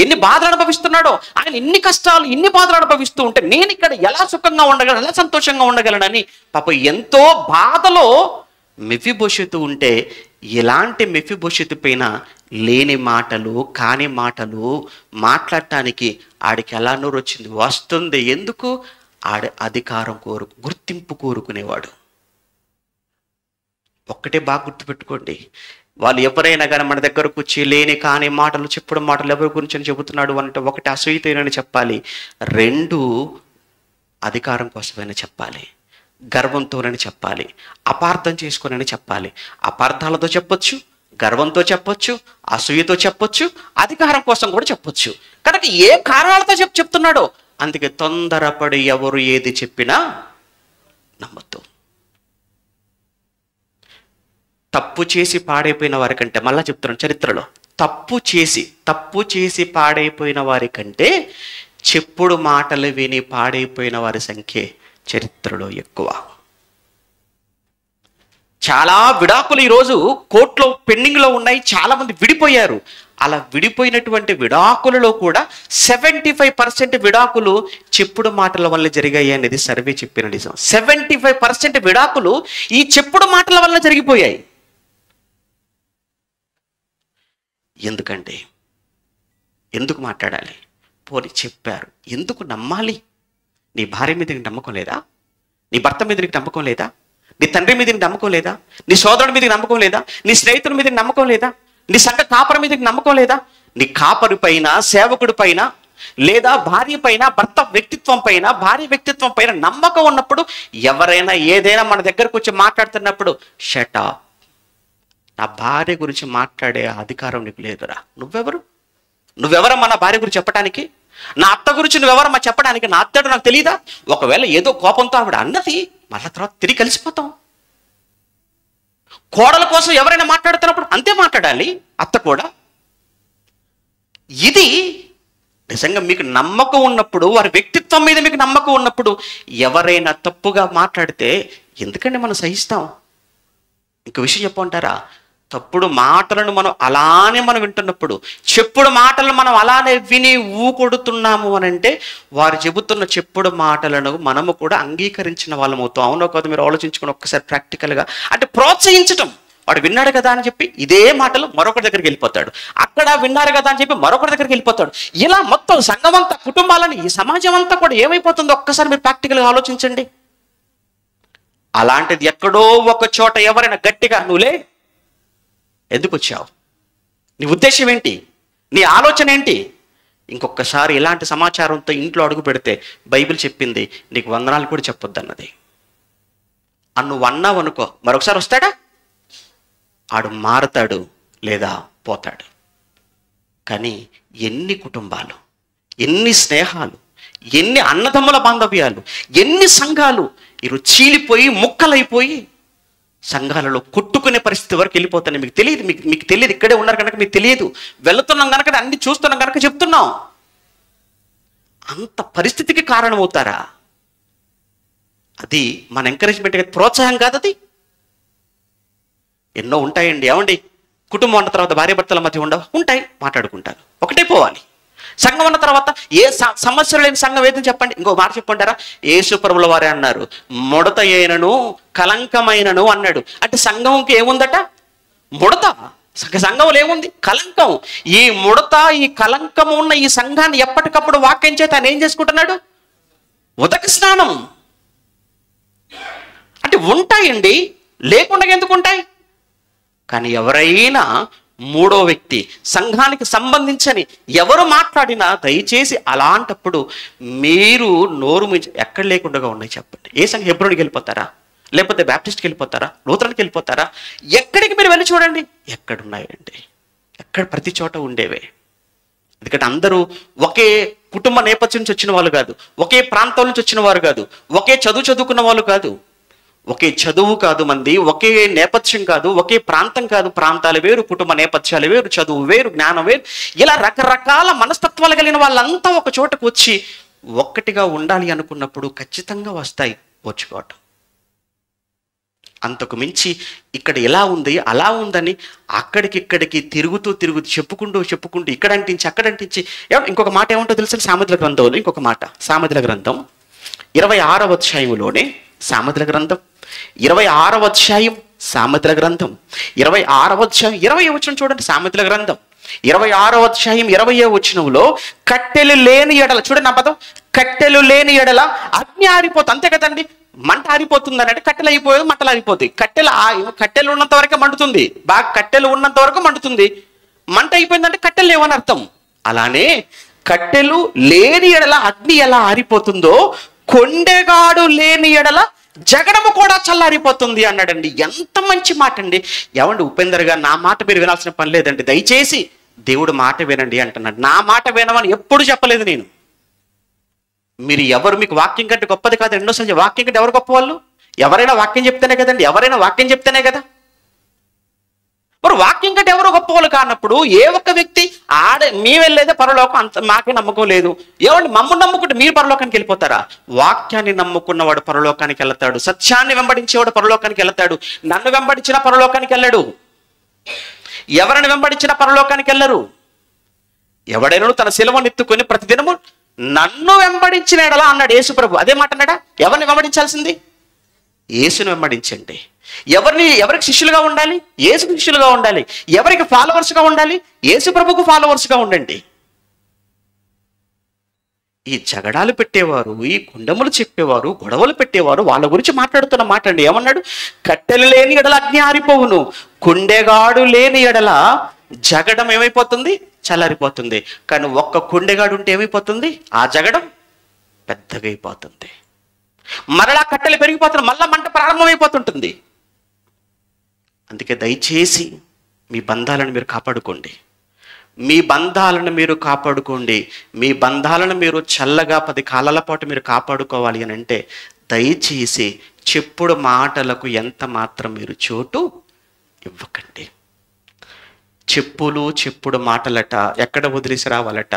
ఎన్ని బాధలు అనుభవిస్తున్నాడో, ఆయన ఎన్ని కష్టాలు ఎన్ని బాధలు అనుభవిస్తూ ఉంటే నేను ఇక్కడ ఎలా సుఖంగా ఉండగలను, ఎలా సంతోషంగా ఉండగలనని పాప ఎంతో బాధలో మెఫీబోషెతు ఉంటే, ఇలాంటి మెఫీబోషెతు పైన లేని మాటలు కాని మాటలు మాట్లాడటానికి ఆడికి ఎలా నోరు వచ్చింది? వస్తుంది. ఎందుకు? ఆడి అధికారం గుర్తింపు కోరుకునేవాడు. ఒక్కటే బాగా గుర్తుపెట్టుకోండి, వాళ్ళు ఎవరైనా కానీ మన దగ్గరకు వచ్చి లేని కాని మాటలు చెప్పడం మాటలు ఎవరి గురించి అని చెబుతున్నాడు అంటే, ఒకటి అసూయతోనని చెప్పాలి, 2 అధికారం కోసమైనా చెప్పాలి, గర్వంతోనని చెప్పాలి, అపార్థం చేసుకోనని చెప్పాలి. అపార్థాలతో చెప్పొచ్చు, గర్వంతో చెప్పొచ్చు, అసూయతో చెప్పొచ్చు, అధికారం కోసం కూడా చెప్పొచ్చు. కనుక ఏ కారణాలతో చెప్తున్నాడో అందుకే తొందరపడి ఎవరు ఏది చెప్పినా నమ్మద్దు. తప్పు చేసి పాడైపోయిన వారి కంటే, మళ్ళా చెప్తున్నాను, చరిత్రలో తప్పు చేసి పాడైపోయిన వారి కంటే చెప్పుడు మాటలు విని పాడైపోయిన వారి సంఖ్య చరిత్రలో ఎక్కువ. చాలా విడాకులు ఈరోజు కోర్టులో పెండింగ్లో ఉన్నాయి. చాలా మంది విడిపోయారు. అలా విడిపోయినటువంటి విడాకులలో కూడా 75% విడాకులు చెప్పుడు మాటల వల్ల జరిగాయి అనేది సర్వే చెప్పిన నిజం. 75% విడాకులు ఈ చెప్పుడు మాటల వల్ల జరిగిపోయాయి. ఎందుకంటే ఎందుకు మాట్లాడాలి? పోనీ చెప్పారు, ఎందుకు నమ్మాలి? నీ భార్య మీద నీకు నమ్మకం లేదా? నీ భర్త మీద నీకు నమ్మకం లేదా? నీ తండ్రి మీద నీకు నమ్మకం లేదా? నీ సోదరుడి మీద నమ్మకం లేదా? నీ స్నేహితుడి మీద నమ్మకం లేదా? నీ సంఘ కాపరి మీద నమ్మకం లేదా? నీ కాపరి పైన, సేవకుడి పైన, లేదా భార్య పైన, భర్త వ్యక్తిత్వం పైన, భార్య వ్యక్తిత్వం పైన నమ్మకం ఉన్నప్పుడు ఎవరైనా ఏదైనా మన దగ్గరకు వచ్చి మాట్లాడుతున్నప్పుడు షట్ అప్, నా భార్య గురించి మాట్లాడే అధికారం నీకు లేదురా. నువ్వెవరమ్మా నా భార్య గురించి చెప్పడానికి? నా అత్త గురించి నువ్వెవరమ్మా చెప్పడానికి? నా అత్తడు నాకు తెలియదా? ఒకవేళ ఏదో కోపంతో ఆవిడ అన్నది, మళ్ళా తర్వాత తిరిగి కలిసిపోతాం. కోడల కోసం ఎవరైనా మాట్లాడుతున్నప్పుడు అంతే మాట్లాడాలి, అత్త కూడా. ఇది నిజంగా మీకు నమ్మకం ఉన్నప్పుడు, వారి వ్యక్తిత్వం మీద మీకు నమ్మకం ఉన్నప్పుడు ఎవరైనా తప్పుగా మాట్లాడితే ఎందుకంటే మనం సహిస్తాం? ఇంకో విషయం చెప్పమంటారా? తప్పుడు మాటలను మనం వింటున్నప్పుడు, చెప్పుడు మాటలను మనం అలానే విని ఊకొడుతున్నాము అని అంటే వారు చెబుతున్న చెప్పుడు మాటలను మనము కూడా అంగీకరించిన వాళ్ళం అవుతాం. అవునో కాదు మీరు ఆలోచించుకుని ఒక్కసారి ప్రాక్టికల్గా. అంటే ప్రోత్సహించటం. వాడు విన్నాడు కదా అని చెప్పి ఇదే మాటలు మరొకరి దగ్గరికి వెళ్ళిపోతాడు, అక్కడ విన్నారు కదా అని చెప్పి మరొకరి దగ్గరికి వెళ్ళిపోతాడు. ఇలా మొత్తం సంఘం అంతా, కుటుంబాలని, ఈ సమాజం అంతా కూడా ఏమైపోతుందో ఒక్కసారి మీరు ప్రాక్టికల్గా ఆలోచించండి. అలాంటిది ఎక్కడో ఒక చోట ఎవరైనా గట్టిగా నువ్వులే, ఎందుకు వచ్చావు, నీ ఉద్దేశం ఏంటి, నీ ఆలోచన ఏంటి, ఇంకొకసారి ఇలాంటి సమాచారంతో ఇంట్లో అడుగు పెడితే బైబిల్ చెప్పింది నీకు వందనాలు కూడా చెప్పొద్దు అన్నది. నువ్వు అన్నావు అనుకో, మరొకసారి వస్తాడా? ఆడు మారతాడు లేదా పోతాడు. కానీ ఎన్ని కుటుంబాలు, ఎన్ని స్నేహాలు, ఎన్ని అన్నదమ్ముల బాంధవ్యాలు, ఎన్ని సంఘాలు ఈరోజు చీలిపోయి ముక్కలైపోయి సంఘాలలో కొట్టుకునే పరిస్థితి వరకు వెళ్ళిపోతాయి. మీకు తెలియదు, మీకు తెలియదు, ఇక్కడే ఉన్నారు కనుక మీకు తెలియదు. వెళుతున్నాం కనుక, అన్ని చూస్తున్నాం కనుక చెప్తున్నాం. అంత పరిస్థితికి కారణమవుతారా? అది మన ఎంకరేజ్మెంట్, ప్రోత్సాహం కాదు. అది ఎన్నో ఉంటాయండి. ఏమండి, కుటుంబం అన్న తర్వాత భార్య భర్తల మధ్య ఉంటాయి, మాట్లాడుకుంటారు, ఒకటే పోవాలి. సంఘం అన్న తర్వాత ఏ సమస్యలు లేని సంఘం ఏదని చెప్పండి. ఇంకో మాట చెప్పంటారా? యేసు ప్రభువుల వారే అన్నారు, ముడత అయినను కలంకమైనను అన్నాడు. అంటే సంఘంకి ఏముందట? ముడత. సంఘంలో ఏముంది? కలంకం. ఈ ముడత, ఈ కలంకము ఉన్న ఈ సంఘాన్ని ఎప్పటికప్పుడు వాక్యం చేత ఆయన ఏం చేసుకుంటున్నాడు? ఉదక స్నానం అంటే ఉంటాయండి, లేకుండా ఎందుకు ఉంటాయి? కానీ ఎవరైనా మూడో వ్యక్తి, సంఘానికి సంబంధించని ఎవరు మాట్లాడినా దయచేసి అలాంటప్పుడు మీరు నోరు మించి ఎక్కడ లేకుండా ఉన్నాయి చెప్పండి. ఏ సంఘం? హెబ్రోన్కి వెళ్ళిపోతారా? లేకపోతే బ్యాప్టిస్ట్కి వెళ్ళిపోతారా? లూథరన్కి వెళ్ళిపోతారా? ఎక్కడికి మీరు వెళ్ళి చూడండి, ఎక్కడున్నాయండి? ఎక్కడ? ప్రతి చోట ఉండేవే. ఎందుకంటే అందరూ ఒకే కుటుంబ నేపథ్యం నుంచి వచ్చిన వాళ్ళు కాదు, ఒకే ప్రాంతం నుంచి వచ్చిన వారు కాదు, ఒకే చదువుకున్న వాళ్ళు కాదు, ఒకే చదువు కాదు మంది, ఒకే నేపథ్యం కాదు, ఒకే ప్రాంతం కాదు, ప్రాంతాలు వేరు, కుటుంబ నేపథ్యాలు వేరు, చదువు వేరు, జ్ఞానం వేరు, ఇలా రకరకాల మనస్తత్వాలు కలిగిన వాళ్ళంతా ఒక చోటకు వచ్చి ఒక్కటిగా ఉండాలి అనుకున్నప్పుడు ఖచ్చితంగా వస్తాయి వచ్చుకోవటం. అంతకు మించి ఇక్కడ ఎలా ఉంది అలా ఉందని అక్కడికిక్కడికి తిరుగుతూ చెప్పుకుంటూ ఇక్కడ అంటించి అక్కడ అంటించి. ఇంకొక మాట ఏముంటో తెలుసు? సామెతల గ్రంథంలో ఇంకొక మాట, సామెతల గ్రంథం 26వ అధ్యాయంలోనే, సామెతల గ్రంథం 26వ అధ్యాయం, సామెతల గ్రంథం 26వ అధ్యాయం 20వ వచనం చూడండి. సామెతల గ్రంథం 26వ అధ్యాయం 20వ వచనంలో, కట్టెలు లేని ఎడల, చూడండి నా పదం, కట్టెలు లేని ఎడల అగ్ని ఆరిపోతుంది. అంతే కదండి, మంట ఆరిపోతుంది అని అంటే కట్టెలు అయిపోయేది, మంటలు ఆరిపోతాయి. కట్టెలు ఉన్నంత వరకే మండుతుంది, బాగా కట్టెలు ఉన్నంత వరకు మండుతుంది. మంట అయిపోయిందంటే కట్టెలు లేవని అర్థం. అలానే కట్టెలు లేని ఎడల అగ్ని ఎలా ఆరిపోతుందో, కొండెగాడు లేని ఎడల జగడము కూడా చల్లారిపోతుంది అన్నాడండి. ఎంత మంచి మాట అండి. ఏమండి ఉపేందర్ గారు, నా మాట మీరు వినాల్సిన పని లేదండి, దయచేసి దేవుడు మాట వినండి అంటున్నాడు. నా మాట వినమని ఎప్పుడు చెప్పలేదు నేను. మీరు ఎవరు, మీకు వాక్యం కంటే గొప్పది కాదు. రెండోసారి వాక్యం కంటే ఎవరు గొప్ప వాళ్ళు? ఎవరైనా వాక్యం చెప్తేనే కదండి, ఎవరైనా వాక్యం చెప్తేనే కదా. మరి వాక్యం కంటే ఎవరు గొప్ప వాళ్ళు కానప్పుడు ఏ ఒక్క వ్యక్తి మీ వెళ్ళేదే పరలోకం, అంత మాకే నమ్మకం లేదు. ఏమండి, మమ్మల్ని నమ్ముకుంటే మీరు పరలోకానికి వెళ్ళిపోతారా? వాక్యాన్ని నమ్ముకున్నవాడు పరలోకానికి వెళ్తాడు, సత్యాన్ని వెంబడించేవాడు పరలోకానికి వెళ్తాడు. నన్ను వెంబడించిన పరలోకానికి వెళ్ళడు, ఎవరిని వెంబడించిన పరలోకానికి వెళ్ళరు. ఎవడైనా తన శిలువను ఎత్తుకొని ప్రతిదినము నన్ను వెంబడించిన ఎడలా అన్నాడు యేసు ప్రభు. అదే మాట అన్నాడా? ఎవరిని వెంబడించాల్సింది? యేసును వెంబడించండి. ఎవరికి శిష్యులుగా ఉండాలి? యేసుకు శిష్యులుగా ఉండాలి. ఎవరికి ఫాలోవర్స్గా ఉండాలి? యేసు ప్రభుకు ఫాలోవర్స్గా ఉండండి. ఈ జగడాలు పెట్టేవారు, ఈ గుండములు చెప్పేవారు, గొడవలు పెట్టేవారు, వాళ్ళ గురించి మాట్లాడుతున్న మాట అండి. ఏమన్నాడు? కట్టెలు లేని ఎడల అగ్ని ఆరిపోవును, కుండెగాడు లేని ఎడల జగడం ఏమైపోతుంది? చల్లారిపోతుంది. కానీ ఒక్క కుండెగాడు ఉంటే ఏమైపోతుంది? ఆ జగడం పెద్దగా అయిపోతుంది, మరలా కట్టెలు పెరిగిపోతుంది, మళ్ళా మంట ప్రారంభమైపోతుంటుంది. అందుకే దయచేసి మీ బంధాలను మీరు కాపాడుకోండి, మీ బంధాలను మీరు కాపాడుకోండి. మీ బంధాలను మీరు చల్లగా 10 కాలాల పాటు మీరు కాపాడుకోవాలి అని అంటే దయచేసి చెప్పుడు మాటలకు ఎంత మాత్రం మీరు చోటు ఇవ్వకండి. చెప్పుడు మాటలట ఎక్కడ వదిలేసి రావాలట?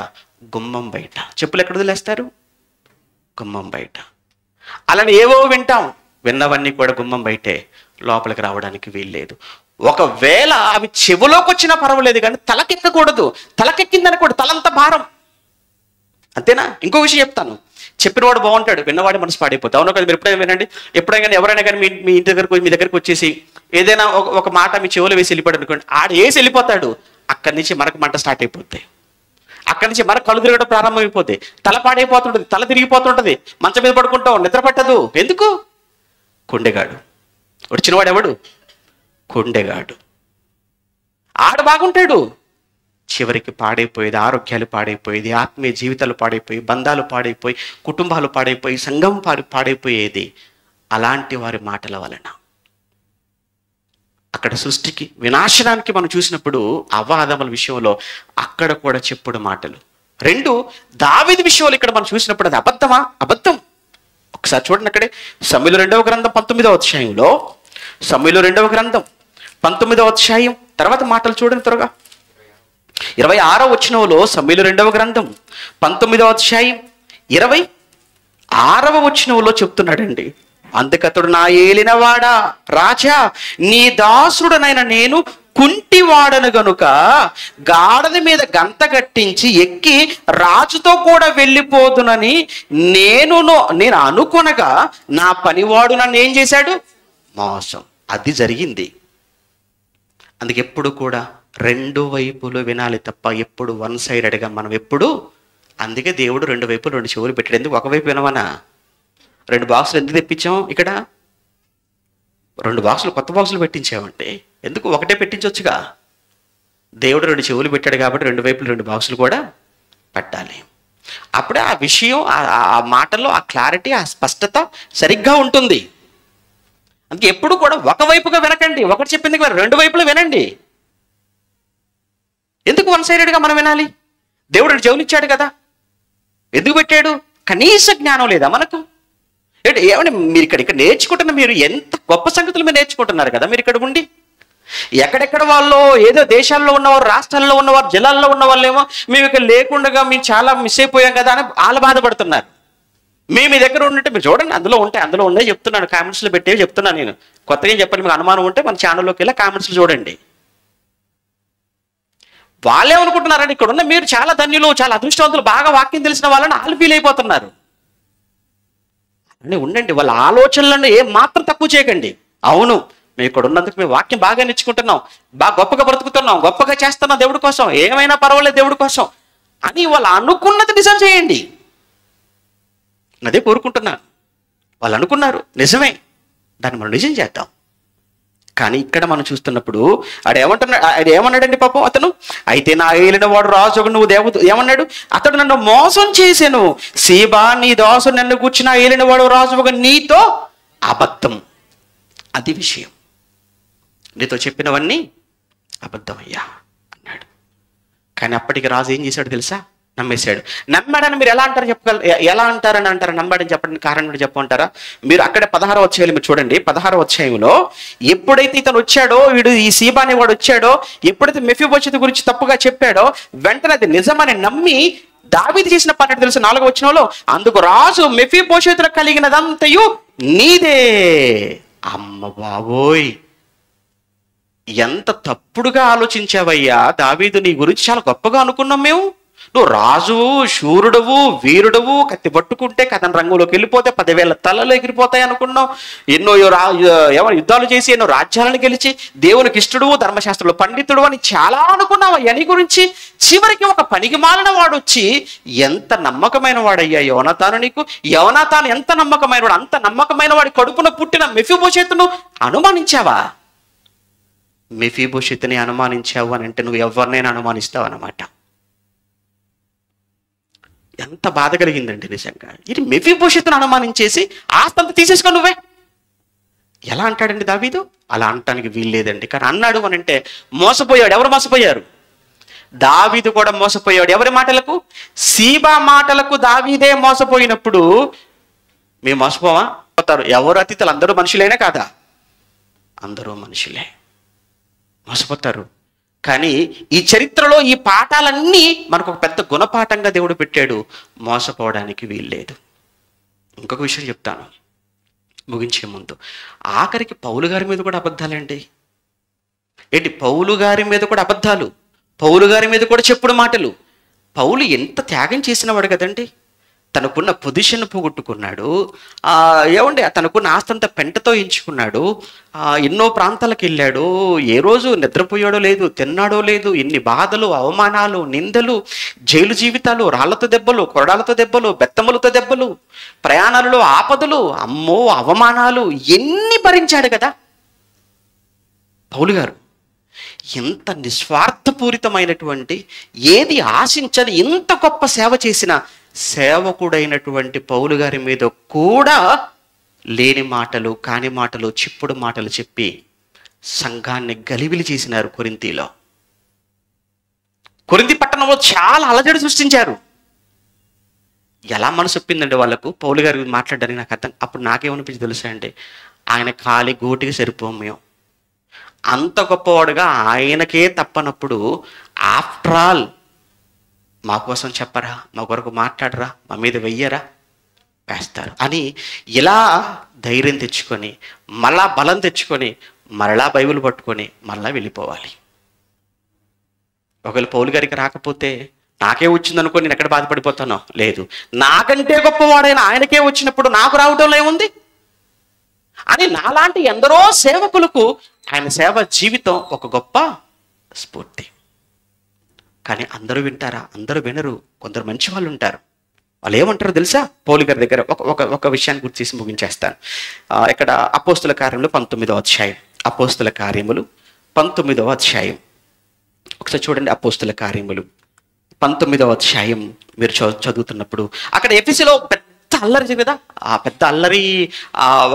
గుమ్మం బయట. చెప్పులు ఎక్కడ వదిలేస్తారు? గుమ్మం బయట. అలానే ఏవో వింటాం, విన్నవన్నీ కూడా గుమ్మం బయటే, లోపలికి రావడానికి వీల్లేదు. ఒకవేళ అవి చెవులోకి వచ్చినా పర్వాలేదు, కానీ తలకెక్కకూడదు. తలకెక్కిందని కూడా తలంత భారం, అంతేనా? ఇంకో విషయం చెప్తాను, చెప్పినవాడు బాగుంటాడు, విన్నవాడి మనసు పాడైపోతుంది. అవును కదా? మీరు ఎప్పుడైనా వినండి, ఎప్పుడైనా కానీ ఎవరైనా కానీ మీ దగ్గరకు వచ్చేసి ఏదైనా ఒక మాట మీ చెవులు వేసి వెళ్ళిపోయాడు అనుకోండి, ఆడు వేసి వెళ్ళిపోతాడు, అక్కడి నుంచి మనకు మంట స్టార్ట్ అయిపోతాయి, అక్కడి నుంచి మనకు కళ్ళు తిరగడం ప్రారంభమైపోతాయి, తల పాడైపోతుంటుంది, తల తిరిగిపోతుంటుంది, మంచం మీద పడుకుంటాం, నిద్ర పట్టదు. ఎందుకు? కొండెగాడు. వచ్చినవాడు ఎవడు? కొండెగాడు. ఆడు బాగుంటాడు, చివరికి పాడైపోయేది, ఆరోగ్యాలు పాడైపోయేది, ఆత్మీయ జీవితాలు పాడైపోయి, బంధాలు పాడైపోయి, కుటుంబాలు పాడైపోయి, సంఘం పాడైపోయేది అలాంటి వారి మాటల వలన. అక్కడ సృష్టికి వినాశనానికి మనం చూసినప్పుడు అవ్వాదముల విషయంలో అక్కడ కూడా చెప్పుడు మాటలు. 2 దావీదు విషయంలో ఇక్కడ మనం చూసినప్పుడు అది అబద్ధమా? అబద్ధం. ఒకసారి చూడండి, అక్కడే సమూయేలు 2వ గ్రంథం 19వ అధ్యాయంలో, సమూయేలు 2వ గ్రంథం 19వ అధ్యాయం తర్వాత మాటలు చూడండి త్వరగా. 26వ వచనంలో సమూయేలు 2వ గ్రంథం 19వ అధ్యాయం 26వ వచనంలో చెప్తున్నాడండి, అందుకతడు నా ఏలినవాడా రాజా, నీ దాసుడనైన నేను కుంటివాడను గనుక గాడిద మీద గంత కట్టించి ఎక్కి రాజుతో కూడా వెళ్ళిపోదునని నేను అనుకొనగా నా పనివాడు నన్ను ఏం చేశాడు? మోసం. అది జరిగింది. అందుకే ఎప్పుడు కూడా 2 వైపులు వినాలి తప్ప ఎప్పుడు వన్ సైడెడ్గా మనం ఎప్పుడు. అందుకే దేవుడు 2 వైపులు 2 చెవులు పెట్టాడు. ఎందుకు? ఒకవైపు వినమనా? 2 బాక్సులు ఎందుకు తెప్పించాం? ఇక్కడ 2 బాక్సులు కొత్త బాక్సులు పెట్టించామంటే ఎందుకు? ఒకటే పెట్టించవచ్చుగా. దేవుడు 2 చెవులు పెట్టాడు కాబట్టి 2 వైపులు 2 బాక్సులు కూడా పెట్టాలి. అప్పుడే ఆ విషయం, ఆ మాటల్లో ఆ క్లారిటీ, ఆ స్పష్టత సరిగ్గా ఉంటుంది. అందుకే ఎప్పుడు కూడా ఒకవైపుగా వినకండి. ఒకటి చెప్పింది 2 వైపులు వినండి. ఎందుకు వన్ సైడెడ్గా మనం వినాలి? దేవుడు చెవులు ఇచ్చాడు కదా, ఎందుకు పెట్టాడు? కనీస జ్ఞానం లేదా మనకు? ఏమంటే మీరు ఇక్కడ నేర్చుకుంటున్న, మీరు ఎంత గొప్ప సంగతులు మీరు నేర్చుకుంటున్నారు కదా మీరు ఇక్కడ ఉండి. ఎక్కడెక్కడ వాళ్ళు ఏదో దేశాల్లో ఉన్నవారు, రాష్ట్రాల్లో ఉన్నవారు, జిల్లాల్లో ఉన్న వాళ్ళేమో మేము ఇక్కడ లేకుండా మేము చాలా మిస్ అయిపోయాం కదా అని వాళ్ళు బాధపడుతున్నారు. మేము మీ దగ్గర ఉన్నట్టు మీరు చూడండి, అందులో ఉండే చెప్తున్నాను, కామెంట్స్లో పెట్టేవి చెప్తున్నాను నేను. కొత్తగా ఏం చెప్పండి, మీకు అనుమానం ఉంటే మన ఛానల్లోకి వెళ్ళి కామెంట్స్లో చూడండి. వాళ్ళేమనుకుంటున్నారంటే ఇక్కడ ఉన్న మీరు చాలా ధన్యులు, చాలా అదృష్టవంతులు, బాగా వాక్యం తెలిసిన వాళ్ళని వాళ్ళు ఫీల్ అయిపోతున్నారు. అని ఉండండి, వాళ్ళ ఆలోచనలను ఏం మాత్రం తక్కువ చేయకండి. అవును, మేము ఇక్కడ ఉన్నందుకు మేము వాక్యం బాగా నేర్చుకుంటున్నాం, బాగా గొప్పగా బ్రతుకుతున్నాం, గొప్పగా చేస్తున్నాం దేవుడి కోసం, ఏమైనా పర్వాలేదు దేవుడి కోసం అని వాళ్ళు అనుకున్నది నిజం చేయండి. అదే కోరుకుంటున్నాను. వాళ్ళు అనుకున్నారు, నిజమే, దాన్ని మనం నిజం చేద్దాం. కానీ ఇక్కడ మనం చూస్తున్నప్పుడు ఆడు ఏమన్నాడండి పాపం అతను? అయితే నా ఏలిన వాడు రాజు నువ్వు దేవత ఏమన్నాడు? అతడు నన్ను మోసం చేశాను, సీబా నీ దాసు నన్ను కూర్చున్న ఏలిన వాడు రాజుగా నీతో అబద్ధం. అది విషయం, నీతో చెప్పినవన్నీ అబద్ధమయ్యా అన్నాడు. కానీ అప్పటికి రాజు ఏం చేశాడు తెలుసా? నమ్మేశాడు. నమ్మాడని మీరు ఎలా అంటారని అంటారా? నమ్మాడని చెప్పండి, కారణం చెప్పమంటారా? మీరు అక్కడే 16వ అధ్యాయంలో మీరు చూడండి. 16వ అధ్యాయంలో ఎప్పుడైతే ఇతను వచ్చాడో, వీడు ఈ సీబా అనేవాడు వచ్చాడో, ఎప్పుడైతే మెఫీబోషెతు గురించి తప్పుగా చెప్పాడో, వెంటనే అది నిజమని నమ్మి దావీదు చేసిన పని తెలుసు. 4వ వచనంలో, అందుకు రాజు మెఫీబోషెతులో కలిగినదంతయు నీదే. అమ్మ బాబోయ్, ఎంత తప్పుడుగా ఆలోచించావయ్యా దావీదు, నీ గురించి చాలా గొప్పగా అనుకున్నాం మేము. నువ్వు రాజువు, శూరుడవు, వీరుడవు, కత్తి పట్టుకుంటే కథన రంగంలోకి వెళ్ళిపోతే 10,000 తలలు ఎగిరిపోతాయి అనుకున్నావు. ఎన్నో యుద్ధాలు చేసి ఎన్నో రాజ్యాలను గెలిచి దేవునికి ఇష్టడు, ధర్మశాస్త్రంలో పండితుడు అని చాలా అనుకున్నావు అయ్యా నీ గురించి. చివరికి ఒక పనికి మాలిన వాడు వచ్చి, ఎంత నమ్మకమైన వాడయ్యా యోనాతాను నీకు. యోనాతాను ఎంత నమ్మకమైన వాడు, అంత నమ్మకమైన వాడి కడుపున పుట్టిన మెఫీబోషెతును అనుమానించావా? మెఫీబోషెతుని అనుమానించావు అని అంటే నువ్వు ఎవరినైనా అనుమానిస్తావు అన్నమాట. ఎంత బాధ కలిగిందండి నిజంగా. ఇది మెఫీబోషెతును అనుమానించేసి ఆస్తంతా తీసేసుకో నువ్వే. ఎలా అంటాడండి దావీదు? అలా అనటానికి వీల్లేదండి. కానీ అన్నాడు అని అంటే మోసపోయాడు. ఎవరు మోసపోయారు? దావీదు కూడా మోసపోయాడు. ఎవరి మాటలకు? సీబా మాటలకు దావీదే మోసపోయినప్పుడు మేము మోసపోవా? పోతారు. ఎవరు అతిథులు? అందరూ మనుషులేనా కాదా? అందరూ మనుషులే, మోసపోతారు. కానీ ఈ చరిత్రలో ఈ పాఠాలన్నీ మనకు ఒక పెద్ద గుణపాఠంగా దేవుడు పెట్టాడు. మోసపోవడానికి వీల్లేదు. ఇంకొక విషయం చెప్తాను ముగించే ముందు. ఆఖరికి పౌలు గారి మీద కూడా అబద్ధాలండి. ఏంటి? పౌలు గారి మీద కూడా అబద్ధాలు, పౌలు గారి మీద కూడా చెప్పుడు మాటలు. పౌలు ఎంత త్యాగం చేసినవాడు కదండి. తనకున్న పొజిషన్ పోగొట్టుకున్నాడు. ఏమండి, తనకున్న ఆస్తంతా పెంటతో ఎంచుకున్నాడు. ఎన్నో ప్రాంతాలకు వెళ్ళాడు. ఏ రోజు నిద్రపోయాడో లేదు, తిన్నాడో లేదు. ఎన్ని బాధలు, అవమానాలు, నిందలు, జైలు జీవితాలు, రాళ్లతో దెబ్బలు, కొరడాలతో దెబ్బలు, బెత్తములతో దెబ్బలు, ప్రయాణాలలో ఆపదలు, అమ్మో అవమానాలు ఎన్ని భరించాడు కదా పౌలు గారు. ఎంత నిస్వార్థపూరితమైనటువంటి, ఏది ఆశించని ఇంత గొప్ప సేవ చేసిన సేవకుడైనటువంటి పౌలు గారి మీద కూడా లేని మాటలు, కాని మాటలు, చిప్పుడు మాటలు చెప్పి సంఘాన్ని గలిబిలి చేసినారు. కొరింథీ పట్టణంలో చాలా అలజడి సృష్టించారు. ఎలా మనసు ఒప్పిందండి వాళ్ళకు పౌలు గారి మాట్లాడడానికి? నాకు అర్థం. అప్పుడు నాకేమనిపించి తెలుసా అండి, ఆయన ఖాళీ గూటికి సరిపోం మేము. అంత గొప్పవాడుగా ఆయనకే తప్పనప్పుడు ఆఫ్టర్ ఆల్ మా కోసం చెప్పరా, మా కొరకు మాట్లాడరా, మా మీద వెయ్యరా, వేస్తారు అని ఇలా ధైర్యం తెచ్చుకొని, మళ్ళా బలం తెచ్చుకొని, మరలా బైబిల్ పట్టుకొని మళ్ళా వెళ్ళిపోవాలి. ఒకవేళ పౌలు గారికి రాకపోతే నాకే వచ్చిందనుకో నేను ఎక్కడ బాధపడిపోతానో? లేదు, నాకంటే గొప్పవాడైన ఆయనకే వచ్చినప్పుడు నాకు రావడంలో ఏముంది అని నాలాంటి ఎందరో సేవకులకు ఆయన సేవ జీవితం ఒక గొప్ప స్ఫూర్తి. కానీ అందరూ వింటారా? అందరూ వినరు. కొందరు మంచి వాళ్ళు ఉంటారు, వాళ్ళు ఏమంటారో తెలుసా? పౌలు గారి దగ్గర ఒక ఒక ఒక విషయాన్ని గుర్తు చేసి ముగించేస్తాను. ఇక్కడ అపోస్తుల కార్యములు 19వ అధ్యాయం. అపోస్తుల కార్యములు 19వ అధ్యాయం ఒకసారి చూడండి. అపోస్తుల కార్యములు 19వ అధ్యాయం మీరు చదువుతున్నప్పుడు అక్కడ ఎఫెసులో పెద్ద అల్లరి కదా, ఆ పెద్ద అల్లరి,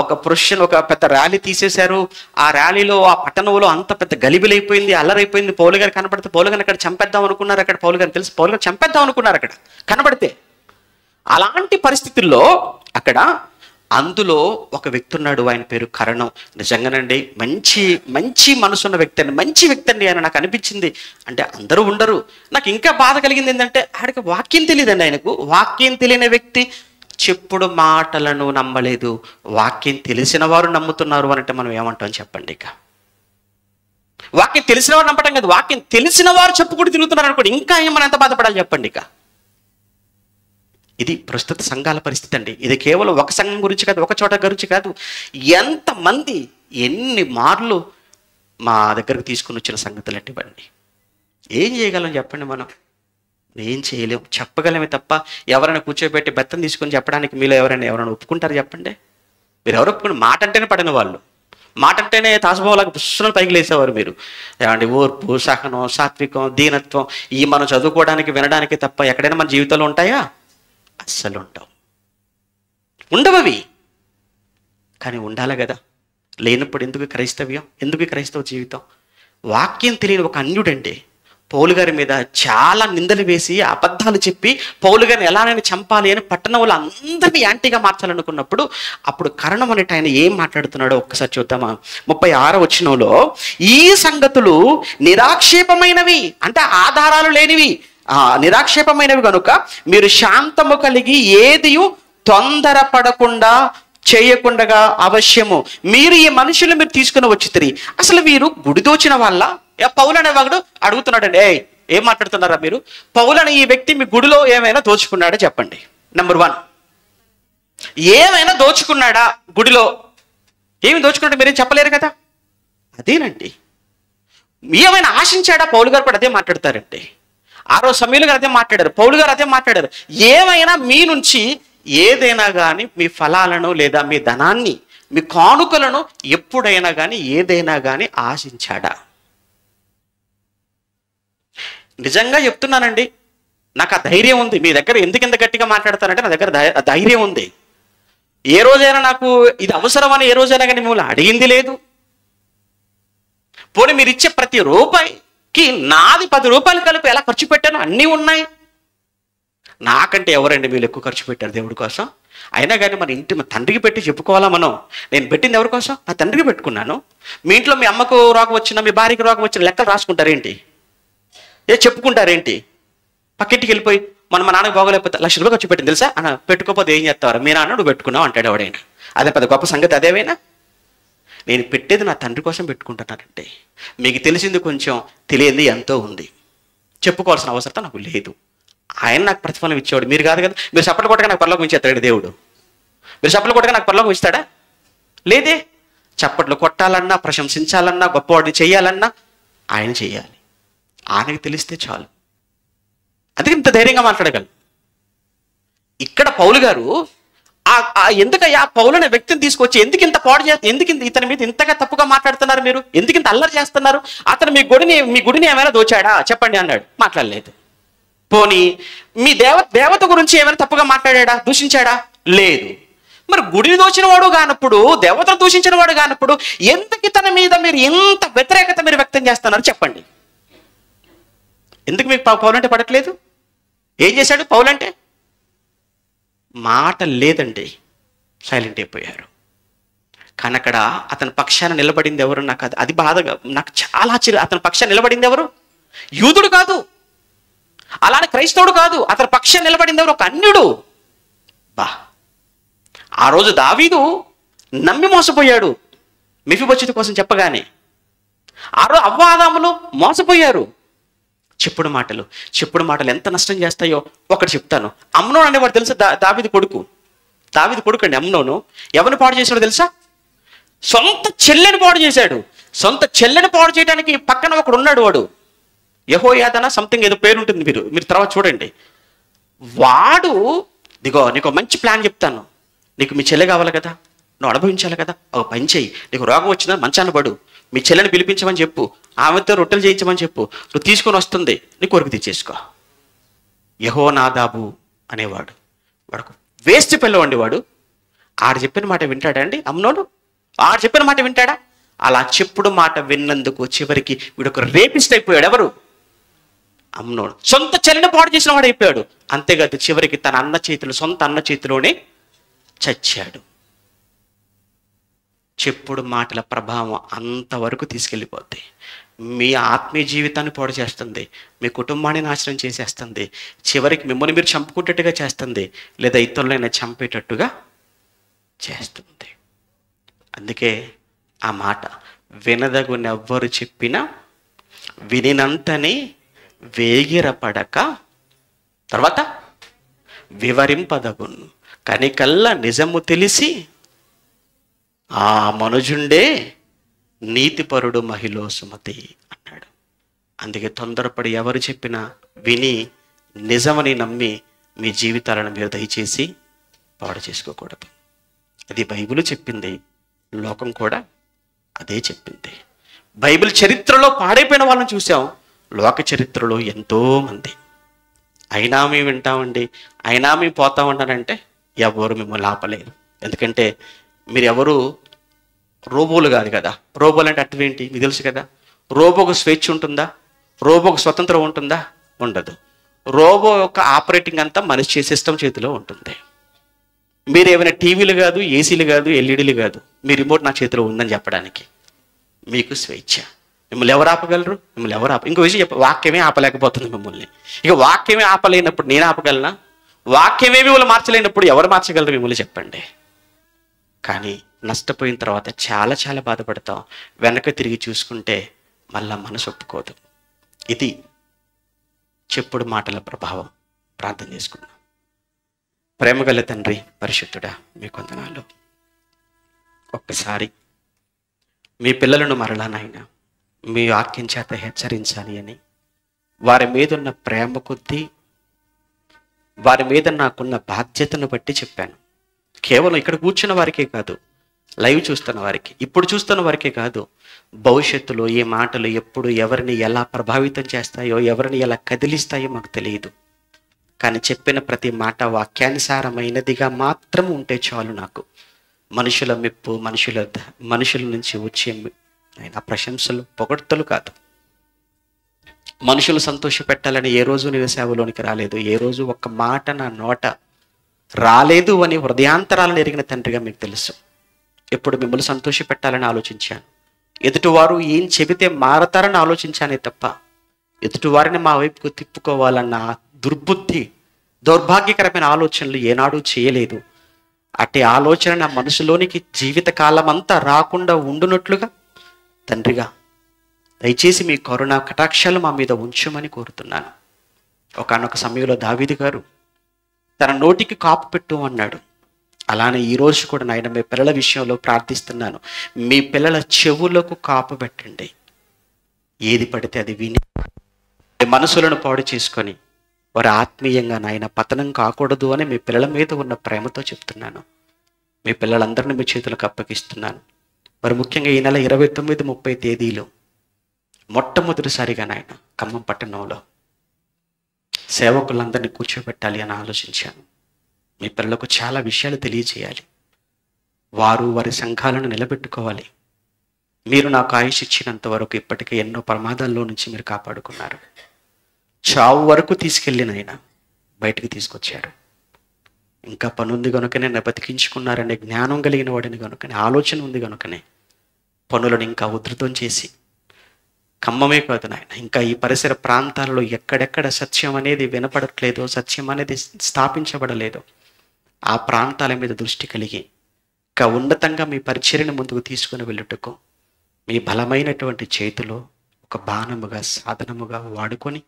ఒక ప్రొఫెషన్, ఒక పెద్ద ర్యాలీ తీసేశారు. ఆ ర్యాలీలో ఆ పట్టణంలో అంత పెద్ద గలిబిలైపోయింది, అల్లరైపోయింది. పౌలు గారు కనబడితే పౌలు గారిని అక్కడ చంపేద్దాం అనుకున్నారు. అక్కడ పౌలు గారిని తెలిసి పౌలు గారు చంపేద్దాం అనుకున్నారు అక్కడ కనబడితే. అలాంటి పరిస్థితుల్లో అక్కడ అందులో ఒక వ్యక్తి ఉన్నాడు, ఆయన పేరు కరణం. నిజంగానండి మంచి మంచి మనసున్న వ్యక్తి అండి, మంచి వ్యక్తి అండి ఆయన నాకు అనిపించింది. అంటే అందరూ ఉండరు. నాకు ఇంకా బాధ కలిగింది ఏంటంటే ఆయనకు వాక్యం తెలియదండి. ఆయనకు వాక్యం తెలియని వ్యక్తి చెప్పుడు మాటలను నమ్మలేదు, వాక్యం తెలిసిన వారు నమ్ముతున్నారు అంటే మనం ఏమంటాం చెప్పండి? ఇక వాక్యం తెలిసిన వారు నమ్మటం కాదు, వాక్యం తెలిసిన వారు చెప్పుకుంటూ తిరుగుతున్నారు అనుకోండి, ఇంకా మనం ఎంత బాధపడాలి చెప్పండి? ఇక ఇది ప్రస్తుత సంఘాల పరిస్థితి అండి. ఇది కేవలం ఒక సంఘం గురించి కాదు, ఒక చోట గురించి కాదు. ఎంతమంది ఎన్ని మార్లు మా దగ్గరకు తీసుకుని వచ్చిన సంగతులు అంటే ఇవన్నీ. ఏం చేయగలం చెప్పండి? మనం ఏం చేయలేము, చెప్పగలమే తప్ప ఎవరైనా కూర్చోబెట్టి బెత్తం తీసుకొని చెప్పడానికి మీలో ఎవరైనా ఒప్పుకుంటారు చెప్పండి? మీరు ఎవరు ఒప్పుకుని? మాట అంటేనే పడిన వాళ్ళు, మాట అంటేనే తాసుభావలాగా పుస్తకాలు పైకి లేసేవారు మీరు. ఏమండి ఓర్పు, సహనం, సాత్వికం, దీనత్వం ఈ మనం చదువుకోవడానికి వినడానికి తప్ప ఎక్కడైనా మన జీవితంలో ఉంటాయా? అస్సలు ఉండవవి. కానీ ఉండాలి కదా. లేనప్పుడు ఎందుకు క్రైస్తవ్యం, ఎందుకు క్రైస్తవ జీవితం? వాక్యం తెలియని ఒక అన్యుడండి పౌలు గారి మీద చాలా నిందలు వేసి అబద్ధాలు చెప్పి పౌలు గారిని ఎలానైనా చంపాలి అని పట్టణంలో అందరినీ యాంటీగా మార్చాలనుకున్నప్పుడు అప్పుడు కరణం అనేట ఆయన ఏం మాట్లాడుతున్నాడో ఒక్కసారి చూద్దామా? 36వ వచనంలో, ఈ సంగతులు నిరాక్షేపమైనవి, అంటే ఆధారాలు లేనివి, నిరాక్షేపమైనవి కనుక మీరు శాంతము కలిగి ఏదియు తొందరపడకుండా చేయకుండా అవశ్యము. మీరు ఈ మనుషులు మీరు తీసుకుని వచ్చితిరి, అసలు వీరు గుడి దోచిన వాళ్ళ? పౌలు అనేవాడు అడుగుతున్నాడండి, ఏం మాట్లాడుతున్నారా మీరు? పౌలు అనే ఈ వ్యక్తి మీ గుడిలో ఏమైనా దోచుకున్నాడా చెప్పండి? నెంబర్ 1, ఏమైనా దోచుకున్నాడా గుడిలో? ఏమి దోచుకున్నాడు మీరేం చెప్పలేరు కదా. అదేనండి, ఏమైనా ఆశించాడా? పౌలు గారు కూడా అదే మాట్లాడతారండి. ఆ రోజు సమయంలో గారు అదే మాట్లాడారు, పౌలు గారు అదే మాట్లాడారు. ఏమైనా మీ నుంచి ఏదైనా కానీ మీ ఫలాలను లేదా మీ ధనాన్ని, మీ కానుకలను ఎప్పుడైనా కానీ ఏదైనా కానీ ఆశించాడా? నిజంగా చెప్తున్నానండి, నాకు ఆ ధైర్యం ఉంది. మీ దగ్గర ఎందుకు ఇంత గట్టిగా మాట్లాడతానంటే నా దగ్గర ధైర్యం ఉంది. ఏ రోజైనా నాకు ఇది అవసరమని ఏ రోజైనా కానీ మిమ్మల్ని అడిగింది లేదు. పోనీ మీరు ఇచ్చే ప్రతి రూపాయికి నాది 10 రూపాయలు కలిపి ఎలా ఖర్చు పెట్టాను అన్నీ ఉన్నాయి. నాకంటే ఎవరండి మీరు ఎక్కువ ఖర్చు పెట్టారు దేవుడి కోసం? అయినా కానీ మన ఇంటి మా తండ్రికి పెట్టి చెప్పుకోవాలా మనం? నేను పెట్టింది ఎవరి కోసం? నా తండ్రికి పెట్టుకున్నాను. మీ ఇంట్లో మీ అమ్మకు రోగం వచ్చినా, మీ భార్యకి రోగం వచ్చిన లెక్కలు రాసుకుంటారేంటి? చెప్పుకుంటారేంటి? పక్కింటికి వెళ్ళిపోయి మా నాన్నకి బాగోలేకపోతే 1,00,000 రూపాయలు ఖర్చు పెట్టింది తెలుసా అన్న, పెట్టుకోకపోతే ఏం చేస్తావారు? మీ నాన్న నువ్వు పెట్టుకున్నావు అంటాడు ఎవడైనా. అదే పెద్ద గొప్ప సంగతి అదేవైనా? నేను పెట్టేది నా తండ్రి కోసం పెట్టుకుంటున్నానంటే మీకు తెలిసింది కొంచెం, తెలియంది ఎంతో ఉంది. చెప్పుకోవాల్సిన అవసరం నాకు లేదు. ఆయన నాకు ప్రతిఫలం ఇచ్చేవాడు, మీరు కాదు కదా. మీరు చప్పట్లు కొట్టగా నాకు పరలోకం ఇచ్చేస్తాడు దేవుడు? మీరు చప్పట్లు కొట్టగా నాకు పరలోకం ఇస్తాడా? లేదే. చప్పట్లు కొట్టాలన్నా, ప్రశంసించాలన్నా, గొప్పవాడిని చేయాలన్నా ఆయన చేయాలి. ఆయనకి తెలిస్తే చాలు. అందుకే ఇంత ధైర్యంగా మాట్లాడగలరు. ఇక్కడ పౌలు గారు ఎందుకయ్యా పౌలు అనే వ్యక్తిని తీసుకొచ్చి ఎందుకు ఇంత పాడు చేస్తారు, ఎందుకు ఇతని మీద ఇంతగా తప్పుగా మాట్లాడుతున్నారు మీరు, ఎందుకు ఇంత అల్లరి చేస్తున్నారు? అతను మీ గుడిని ఏమైనా దోచాడా చెప్పండి అన్నాడు. మాట్లాడలేదు. పోనీ మీ దేవత గురించి ఏమైనా తప్పుగా మాట్లాడా, దూషించాడా? లేదు. మరి గుడిని దోచిన వాడు కానప్పుడు, దేవతను దూషించిన వాడు కానప్పుడు ఎందుకు ఇతని మీద మీరు ఇంత వ్యతిరేకత మీరు వ్యక్తం చేస్తున్నారు చెప్పండి? ఎందుకు మీకు పౌలు అంటే పడట్లేదు? ఏం చేశాడు పౌలు అంటే? మాట లేదండి, సైలెంట్ అయిపోయారు. కానీ అక్కడ అతని పక్షాన నిలబడింది ఎవరు? నాకు అది బాధగా, నాకు చాలా అతని పక్షాన నిలబడింది ఎవరు? యూదుడు కాదు, అలానే క్రైస్తవుడు కాదు. అతని పక్షాన నిలబడింది ఎవరు? ఒక అన్యుడు. ఆ రోజు దావీదు నమ్మి మోసపోయాడు మెఫీబోషెతు కోసం చెప్పగానే. ఆ రోజు అవ్వ ఆదాములు మోసపోయారు. చెప్పుడు మాటలు ఎంత నష్టం చేస్తాయో ఒకటి చెప్తాను. అమ్నోను అనేవాడు తెలుసా? దావీదు కొడుకు అండి అమ్నోను. ఎవరిని పాడు చేశాడో తెలుసా? సొంత చెల్లెని పాడు చేశాడు. సొంత చెల్లెని పాడు చేయడానికి పక్కన ఒకడు ఉన్నాడు, వాడు యెహోయాదానా సంథింగ్ ఏదో పేరు ఉంటుంది, మీరు తర్వాత చూడండి. వాడు దిగో నీకు మంచి ప్లాన్ చెప్తాను, నీకు మీ చెల్లె కావాలి కదా, నువ్వు అనుభవించాలి కదా, ఒక పని చెయ్యి, నీకు రోగం వచ్చిందా మంచాన పడు, మీ చెల్లెని పిలిపించమని చెప్పు, ఆమెతో రొట్టెలు చేయించమని చెప్పు, నువ్వు తీసుకొని వస్తుంది, నీ కొరకు తెచ్చేసుకో. యెహోనాదాబు అనేవాడు, వాడు వేస్ట్ పిల్లవండి. వాడు ఆడు చెప్పిన మాట వింటాడా అండి అమ్నోడు? ఆడు చెప్పిన మాట వింటాడా? అలా చెప్పుడు మాట విన్నందుకు చివరికి వీడు ఒక రేపిస్ట్ అయిపోయాడు. ఎవరు? అమ్నోడు. సొంత చెల్లిని పాడు చేసిన వాడు అయిపోయాడు. అంతేకాదు చివరికి తన అన్న చేతులు, సొంత అన్న చేతిలోనే చచ్చాడు. చెప్పుడు మాటల ప్రభావం అంతవరకు తీసుకెళ్ళిపోద్ది. మీ ఆత్మీయ జీవితాన్ని పాడు చేస్తుంది, మీ కుటుంబాన్ని నాశనం చేసేస్తుంది, చివరికి మిమ్మల్ని మీరు చంపుకుంటట్టుగా చేస్తుంది, లేదా ఇతరులైనా చంపేటట్టుగా చేస్తుంది. అందుకే ఆ మాట, వినదగునెవ్వరు చెప్పినా వినినంతనే వేగిరపడక తర్వాత వివరింపదగును, కనికల్లా నిజము తెలిసి ఆ మనుజుండే నీతిపరుడు మహిళ సుమతి అన్నాడు. అందుకే తొందరపడి ఎవరు చెప్పినా విని నిజమని నమ్మి మీ జీవితాలను మీరు దయచేసి పాడు చేసుకోకూడదు. అది బైబిల్ చెప్పింది, లోకం కూడా అదే చెప్పింది. బైబిల్ చరిత్రలో పాడైపోయిన వాళ్ళని చూసాం, లోక చరిత్రలో ఎంతోమంది. అయినా మేము వింటామండి, అయినా మేము పోతామంటానంటే ఎవరు మిమ్మల్ని ఆపలేరు. ఎందుకంటే మీరు ఎవరు రోబోలు కాదు కదా. రోబోలు అంటే అర్థం ఏంటి మీకు తెలుసు కదా. రోబోకు స్వేచ్ఛ ఉంటుందా? రోబోకు స్వతంత్రం ఉంటుందా? ఉండదు. రోబో యొక్క ఆపరేటింగ్ అంతా మనిషి సిస్టమ్ చేతిలో ఉంటుంది. మీరు ఏమైనా టీవీలు కాదు, ఏసీలు కాదు, ఎల్ఈడీలు కాదు, మీ రిమోట్ నా చేతిలో ఉందని చెప్పడానికి మీకు స్వేచ్ఛ. మిమ్మల్ని ఎవరు ఆపగలరు? మిమ్మల్ని ఎవరు ఇంకో విషయం వాక్యమే ఆపలేకపోతుంది మిమ్మల్ని. ఇక వాక్యమే ఆపలేనప్పుడు నేను ఆపగలనా? వాక్యమే మిమ్మల్ని మార్చలేనప్పుడు ఎవరు మార్చగలరు మిమ్మల్ని చెప్పండి. కానీ నష్టపోయిన తర్వాత చాలా చాలా బాధపడతాం. వెనక తిరిగి చూసుకుంటే మళ్ళా మనసు ఒప్పుకోదు. ఇది చెప్పుడు మాటల ప్రభావం. ప్రార్థన చేసుకుందాం. ప్రేమగల తండ్రి, పరిశుద్ధుడా, మీ వందనాలు. ఒక్కసారి మీ పిల్లలను మరలా నాయనా మీ వాక్యం చేత హెచ్చరించాలి అని, వారి మీద ఉన్న ప్రేమ కొద్దీ, వారి మీద నాకున్న బాధ్యతను బట్టి చెప్పాను. కేవలం ఇక్కడ కూర్చున్న వారికే కాదు, లైవ్ చూస్తున్న వారికి, ఇప్పుడు చూస్తున్న వారికే కాదు, భవిష్యత్తులో ఈ మాటలు ఎప్పుడు ఎవరిని ఎలా ప్రభావితం చేస్తాయో, ఎవరిని ఎలా కదిలిస్తాయో మాకు తెలియదు. కానీ చెప్పిన ప్రతి మాట వాక్యానుసారమైనదిగా మాత్రం ఉంటే చాలు నాకు. మనుషుల మెప్పు, మనుషుల నుంచి వచ్చే ప్రశంసలు, పొగడ్తలు కాదు. మనుషులు సంతోష పెట్టాలని ఏ రోజు నేను సేవలోనికి రాలేదు. ఏ రోజు ఒక్క మాట నా నోట రాలేదు అని హృదయాంతరాలను ఎరిగిన తండ్రిగా మీకు తెలుసు. ఎప్పుడు మిమ్మల్ని సంతోష పెట్టాలని ఆలోచించాను. ఎదుటివారు ఏం చెబితే మారతారని ఆలోచించానే తప్ప ఎదుటివారిని మా వైపుకు తిప్పుకోవాలన్న దుర్బుద్ధి, దౌర్భాగ్యకరమైన ఆలోచనలు ఏనాడూ చేయలేదు. అట్టి ఆలోచన నా మనసులోనికి జీవితకాలం అంతా రాకుండా ఉండునట్లుగా తండ్రిగా దయచేసి మీ కరుణ కటాక్షాలు మా మీద ఉంచమని కోరుతున్నాను. ఒకానొక సమయంలో దావీదు గారు తన నోటికి కాపు పెట్టు అన్నాడు. అలానే ఈరోజు కూడా నాయన మీ పిల్లల విషయంలో ప్రార్థిస్తున్నాను. మీ పిల్లల చెవులకు కాపు పెట్టండి. ఏది పడితే అది విని మనసులను పాడు చేసుకొని వారు ఆత్మీయంగా నాయన పతనం కాకూడదు అని మీ పిల్లల మీద ఉన్న ప్రేమతో చెప్తున్నాను. మీ పిల్లలందరినీ మీ చేతులకు అప్పగిస్తున్నాను. మరి ముఖ్యంగా ఈ నెల 29, 30 తేదీలు మొట్టమొదటిసారిగా నాయన ఖమ్మం పట్టణంలో సేవకులందరినీ కూర్చోబెట్టాలి అని ఆలోచించాను. మీ పిల్లలకు చాలా విషయాలు తెలియజేయాలి. వారు వారి సంఘాలను నిలబెట్టుకోవాలి. మీరు నాకు ఆయుష్ ఇచ్చినంత వరకు ఇప్పటికే ఎన్నో ప్రమాదాల్లో నుంచి మీరు కాపాడుకున్నారు. చావు వరకు తీసుకెళ్ళినైనా బయటికి తీసుకొచ్చారు. ఇంకా పనుంది కనుకనే బతికించుకున్నారనే జ్ఞానం కలిగిన వాడిని కనుకనే, ఆలోచన ఉంది కనుకనే పనులను ఇంకా ఉధృతం చేసి, ఖమ్మమే కాదు నాయన, ఇంకా ఈ పరిసర ప్రాంతాలలో ఎక్కడెక్కడ సత్యం అనేది వినపడట్లేదో, సత్యం అనేది స్థాపించబడలేదో ఆ ప్రాంతాల మీద దృష్టి కలిగి ఇంకా ఉన్నతంగా మీ పరిచర్యను ముందుకు తీసుకుని వెళ్ళుటకు మీ బలమైనటువంటి చేతిలో ఒక బాణముగా, సాధనముగా వాడుకొని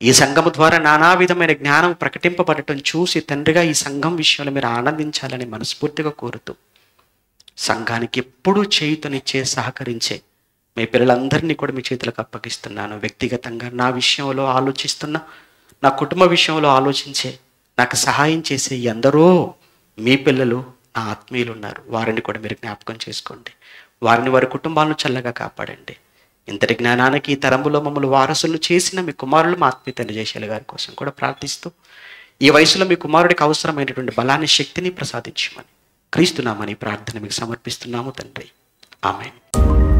ఈ సంఘము ద్వారా నానా విధమైన జ్ఞానం ప్రకటింపబడటం చూసి తండ్రిగా ఈ సంఘం విషయంలో మీరు ఆనందించాలని మనస్ఫూర్తిగా కోరుతూ, సంఘానికి ఎప్పుడూ చేయుతనిచ్చే, సహకరించే మీ పిల్లలందరినీ కూడా మీ చేతులకు అప్పగిస్తున్నాను. వ్యక్తిగతంగా నా విషయంలో ఆలోచిస్తున్న, నా కుటుంబ విషయంలో ఆలోచించే నాకు సహాయం చేసే ఎందరో మీ పిల్లలు నా ఆత్మీయులు ఉన్నారు. వారిని కూడా మీరు జ్ఞాపకం చేసుకోండి. వారిని వారి కుటుంబాలను చల్లగా కాపాడండి. ఇంతటి జ్ఞానానికి ఈ తరంలో మమ్మల్ని వారసులు చేసిన మీ కుమారులు మా ఆత్మీయ తండ్రి జయశైల గారి కోసం కూడా ప్రార్థిస్తూ, ఈ వయసులో మీ కుమారుడికి అవసరమైనటువంటి బలాన్ని, శక్తిని ప్రసాదించమని క్రీస్తునామని ప్రార్థన మీకు సమర్పిస్తున్నాము తండ్రి. ఆమేన్.